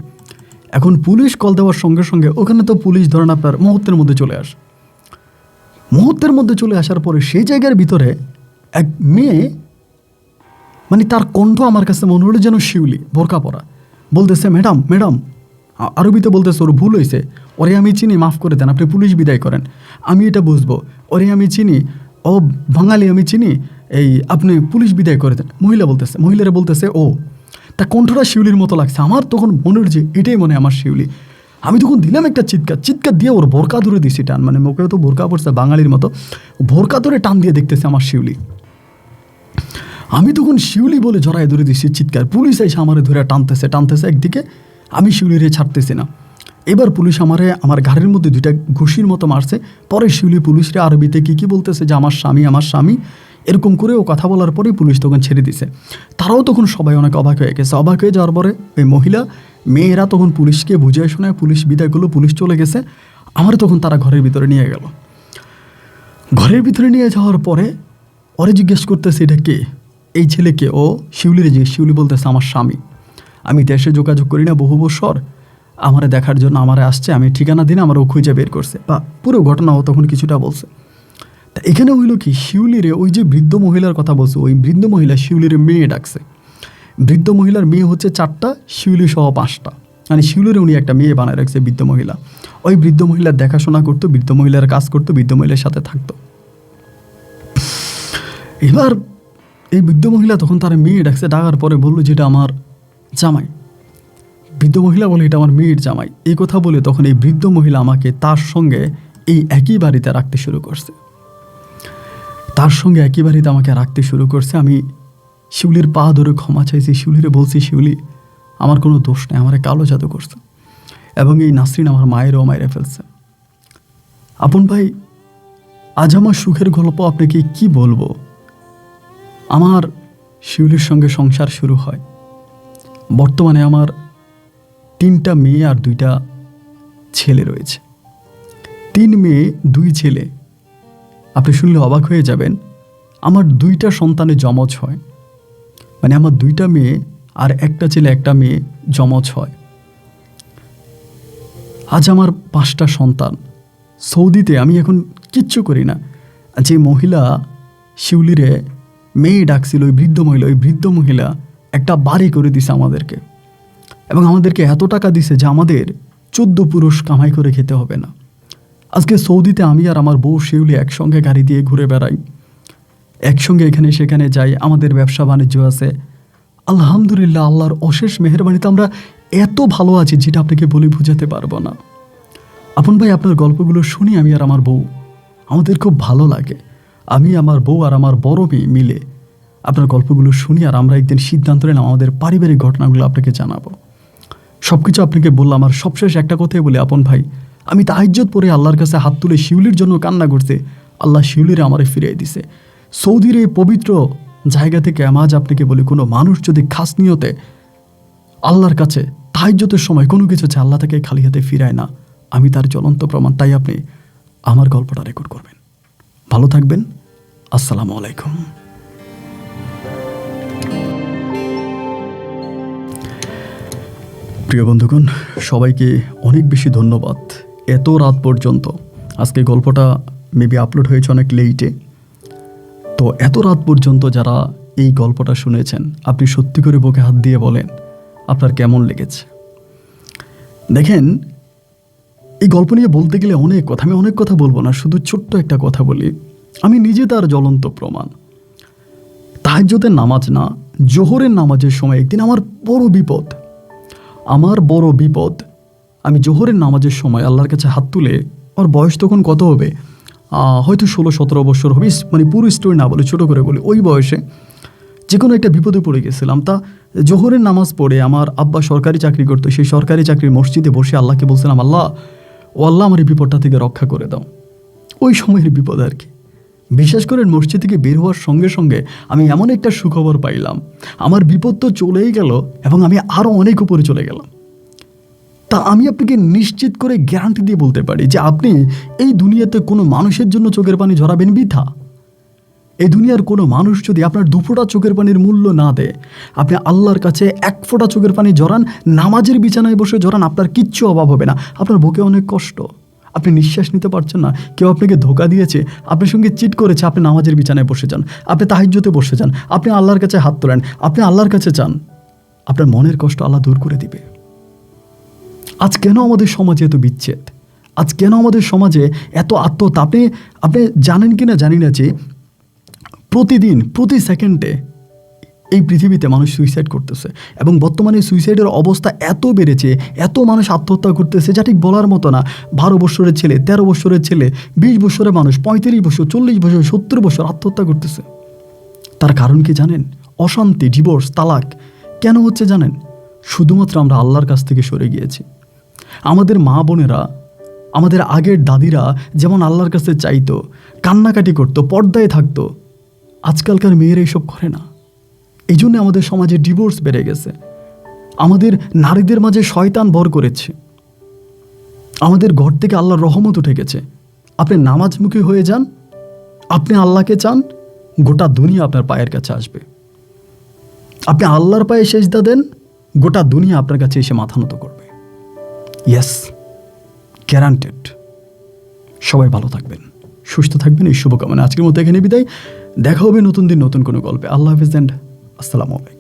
এখন পুলিশ কল দেওয়ার সঙ্গে সঙ্গে ওখানে তো পুলিশ ধরেন আপনার মুহূর্তের মধ্যে চলে আসার পরে সেই জায়গার ভিতরে এক মেয়ে, মানে তার কণ্ঠ আমার কাছে মনে হলো যেন শিউলি, বোরকা পরা, বলতেছে ম্যাডাম ম্যাডাম, আরবিতে বলতেছে ওর ভুল হয়েছে, ওরে আমি চিনি, মাফ করে দেন, আপনি পুলিশ বিদায় করেন, আমি এটা বুঝবো, ওরে আমি চিনি, ও বাঙালি আমি চিনি, এই আপনি পুলিশ বিদায় করে দেন। মহিলারা বলতেছে ও, তা কণ্ঠটা শিউলির মতো লাগছে। আমার তখন মনে হচ্ছে এটাই মনে আমার শিউলি। আমি তখন দিলাম একটা চিৎকার দিয়ে ওর বোরকা ধরে দিছি টান, মানে মুখে তো বোরকা পড়ছে বাঙালির মতো, বোরকা ধরে টান দিয়ে দেখতেছে আমার শিউলি। আমি তখন শিউলি বলে জড়ায় ধরে দিচ্ছি চিৎকার, পুলিশ এসে আমারে ধরে টানতেছে একদিকে, আমি শিউলিরে ছাড়তেছি না। এবার পুলিশ আমার ঘাড়ের মধ্যে 2টা ঘুষির মতো মারছে। পরে শিউলি পুলিশরা আরবিতে কী বলতেছে যে আমার স্বামী, এরকম করে ও কথা বলার পরেই পুলিশ তখন ছেড়ে দিছে। তারাও তখন সবাই অনেক অবাক হয়ে গেছে। অবাক হয়ে যাওয়ার পরে ওই মেয়েরা তখন পুলিশকে বুঝিয়ে শোনায়, পুলিশ বিদায় করলো, পুলিশ চলে গেছে। আমার তখন তারা ঘরের ভিতরে নিয়ে গেল। ঘরের ভিতরে নিয়ে যাওয়ার পরে ওরে জিজ্ঞেস করতেছে এটা কে, এই ছেলেকে, ও শিউলি বলতেছে আমার স্বামী, আমি দেশে যোগাযোগ করি না বহু বছর, আমারে দেখার জন্য আমারে আসছে, আমি ঠিকানা দিন, আমার ও খুঁজে বের করছে, বা পুরো ঘটনা ও তখন কিছুটা বলছে। তা এখানে হইল কি, শিউলিরে ওই যে বৃদ্ধ মহিলার কথা বলছে, ওই বৃদ্ধ মহিলা শিউলিরে মেয়ে ডাকছে। বৃদ্ধ মহিলার মেয়ে হচ্ছে 4টা, শিউলি সহ 5টা, মানে শিউলিরে উনি একটা মেয়ে বানায় রাখছে বৃদ্ধ মহিলা। ওই বৃদ্ধ মহিলার দেখাশোনা করতো, বৃদ্ধ মহিলার কাজ করতো, বৃদ্ধ মহিলার সাথে থাকতো। এবার এই বৃদ্ধ মহিলা তখন তার মেয়ে ডাকছে, ডাকার পরে বললো যেটা আমার জামাই। বৃদ্ধ মহিলা বলে এটা আমার মেয়ের জামাই। এই কথা বলে তখন এই বৃদ্ধ মহিলা আমাকে তার সঙ্গে এই একই বাড়িতে রাখতে শুরু করছে। আমাকে রাখতে শুরু করছে। আমি শিউলির পা ধরে ক্ষমা চাইছি, শিউলিরে বলছি শিউলি আমার কোনো দোষ নেই, আমার কালো জাদু করছে, এবং এই নাসরিন আমার মায়েরও মায়েরে ফেলছে। আপন ভাই, আজ আমার সুখের গল্প আপনাকে কি বলবো। আমার শিউলির সঙ্গে সংসার শুরু হয়। বর্তমানে আমার 3টা মেয়ে আর 2টা ছেলে রয়েছে। 3 মেয়ে 2 ছেলে। আপনি শুনলে অবাক হয়ে যাবেন, আমার 2টা সন্তানে যমজ হয়, মানে আমার 2টা মেয়ে আর 1টা ছেলে 1টা মেয়ে যমজ হয়। আজ আমার 5টা সন্তান। সৌদিতে আমি এখন কিচ্ছু করি না। যে মহিলা শিউলিরে মেয়ে ডাকছিল, ওই বৃদ্ধ মহিলা একটা বাড়ি করে দিছে আমাদেরকে, এবং আমাদেরকে এত টাকা দিছে যে আমাদের 14 পুরুষ কামাই করে খেতে হবে না। আজকে সৌদিতে আমি আর আমার বউ শিউলি একসঙ্গে গাড়ি দিয়ে ঘুরে বেড়াই, একসঙ্গে এখানে সেখানে যাই, আমাদের ব্যবসা বাণিজ্য আছে। আলহামদুলিল্লাহ, আল্লাহর অশেষ মেহেরবানিতে আমরা এত ভালো আছি যেটা আপনাকে বলে বোঝাতে পারবো না। আপন ভাই, আপনার গল্পগুলো শুনি আমি আর আমার বউ, আমাদের খুব ভালো লাগে। আমি, আমার বউ আর আমার বড় মেয়ে মিলে আপনার গল্পগুলো শুনি, আর আমরা একদিন সিদ্ধান্ত নিলাম আমাদের পারিবারিক ঘটনাগুলো আপনাকে জানাবো। সব কিছু আপনাকে বললাম, আর সবশেষ একটা কথাই বলি আপন ভাই, আমি তাহাজ্জুদ পড়ে আল্লাহর কাছে হাত তুলে শিউলির জন্য কান্না করতে, আল্লাহ শিউলিরে আমারে ফিরিয়ে দিছে। সৌদির এই পবিত্র জায়গা থেকে আজ আপনাকে বলি, কোনো মানুষ যদি খাস নিয়তে আল্লাহর কাছে তাহাজ্জুদের সময় কোনো কিছু চায়, আল্লাহ তাকে খালি হাতে ফিরায় না। আমি তার জ্বলন্ত প্রমাণ। তাই আপনি আমার গল্পটা রেকর্ড করবেন। ভালো থাকবেন। আসসালামু আলাইকুম। প্রিয় বন্ধুগণ, সবাইকে অনেক বেশি ধন্যবাদ। এত রাত পর্যন্ত, আজকে গল্পটা মেবি আপলোড হয়েছে অনেক লেটে, তো এত রাত পর্যন্ত যারা এই গল্পটা শুনেছেন, আপনি সত্যি করে বুকে হাত দিয়ে বলেন আপনার কেমন লেগেছে। দেখেন, এই গল্প নিয়ে বলতে গেলে অনেক কথা, আমি অনেক কথা বলবো না, শুধু ছোট্ট একটা কথা বলি। আমি নিজে তার জ্বলন্ত প্রমাণ। তাহাজ্জুদের নামাজ না, জোহরের নামাজের সময় একদিন আমার বড় বিপদ। আমি জোহরের নামাজের সময় আল্লাহর কাছে হাত তুলে, আমার বয়স তখন কত হবে, হয়তো 16-17 বছর হবে, মানে পুরো স্টোরি না বলে ছোটো করে বলি, ওই বয়সে যে কোনো একটা বিপদে পড়ে গেছিলাম। তা জোহরের নামাজ পড়ে আমার আব্বা সরকারি চাকরি করতো, সেই সরকারি চাকরির মসজিদে বসে আল্লাহকে বলছিলাম, আল্লাহ আমার এই বিপদটা থেকে রক্ষা করে দাও। ওই সময়ের বিপদ আর কি। বিশেষ করে মসজিদ থেকে বের হওয়ার সঙ্গে সঙ্গে আমি এমন একটা সুখবর পাইলাম, আমার বিপদ তো চলেই গেল এবং আমি আরও অনেক উপরে চলে গেলাম। তা আমি আপনাকে নিশ্চিত করে গ্যারান্টি দিয়ে বলতে পারি যে আপনি এই দুনিয়াতে কোনো মানুষের জন্য চোখের পানি ঝরাবেন বৃথা। এই দুনিয়ার কোনো মানুষ যদি আপনার দুফোঁটা চোখের পানির মূল্য না দেয়, আপনি আল্লাহর কাছে এক ফোঁটা চোখের পানি জড়ান, নামাজের বিছানায় বসে জড়ান, আপনার কিচ্ছু অভাব হবে না। আপনার বুকে অনেক কষ্ট, আপনি নিঃশ্বাস নিতে পারছেন না, কেউ আপনাকে ধোকা দিয়েছে, আপনার সঙ্গে চিট করেছে, আপনি নামাজের বিছানায় বসে যান, আপনি তাহাজ্জুদে বসে যান, আপনি আল্লাহর কাছে হাত তোলেন, আপনি আল্লাহর কাছে চান, আপনার মনের কষ্ট আল্লাহ দূর করে দিবে। আজ কেন আমাদের সমাজে এত বিচ্ছেদ? আজ কেন আমাদের সমাজে এত আত্মহত্যা? আপনি জানেন কি না জানি না যে প্রতিদিন প্রতি সেকেন্ডে এই পৃথিবীতে মানুষ সুইসাইড করতেছে, এবং বর্তমানে সুইসাইডের অবস্থা এত বেড়েছে, এত মানুষ আত্মহত্যা করতেছে যা ঠিক বলার মতো না। 12 বছরের ছেলে, 13 বছরের ছেলে, 20 বছরের মানুষ, 35 বছর, 40 বছর, 70 বছর আত্মহত্যা করতেছে। তার কারণ কি জানেন? অশান্তি, ডিভোর্স, তালাক। কেন হচ্ছে জানেন? শুধুমাত্র আমরা আল্লাহর কাছ থেকে সরে গিয়েছি। আমাদের মা বোনেরা, আমাদের আগের দাদিরা যেমন আল্লাহর কাছে চাইতো, কান্নাকাটি করতো, পর্দায় থাকতো, আজকালকার মেয়েরা এইসব করে না। এই জন্য আমাদের সমাজে ডিভোর্স বেড়ে গেছে, আমাদের নারীদের মাঝে শয়তান ভর করেছে, আমাদের ঘর থেকে আল্লাহর রহমত উঠে গেছে। আপনি নামাজমুখী হয়ে যান, আপনি আল্লাহকে চান, গোটা দুনিয়া আপনার পায়ের কাছে আসবে। আপনি আল্লাহর পায়ে সেজদা দেন, গোটা দুনিয়া আপনার কাছে এসে মাথা নত করবে। Yes, guaranteed. সবাই ভালো থাকবেন, সুস্থ থাকবেন, এই শুভকামনা। আজকের মতো এখানে বিদায়। দেখা হবে নতুন দিন নতুন কোনো গল্পে। আল্লাহ হাফিজ অ্যান্ড আসসালামু আলাইকুম।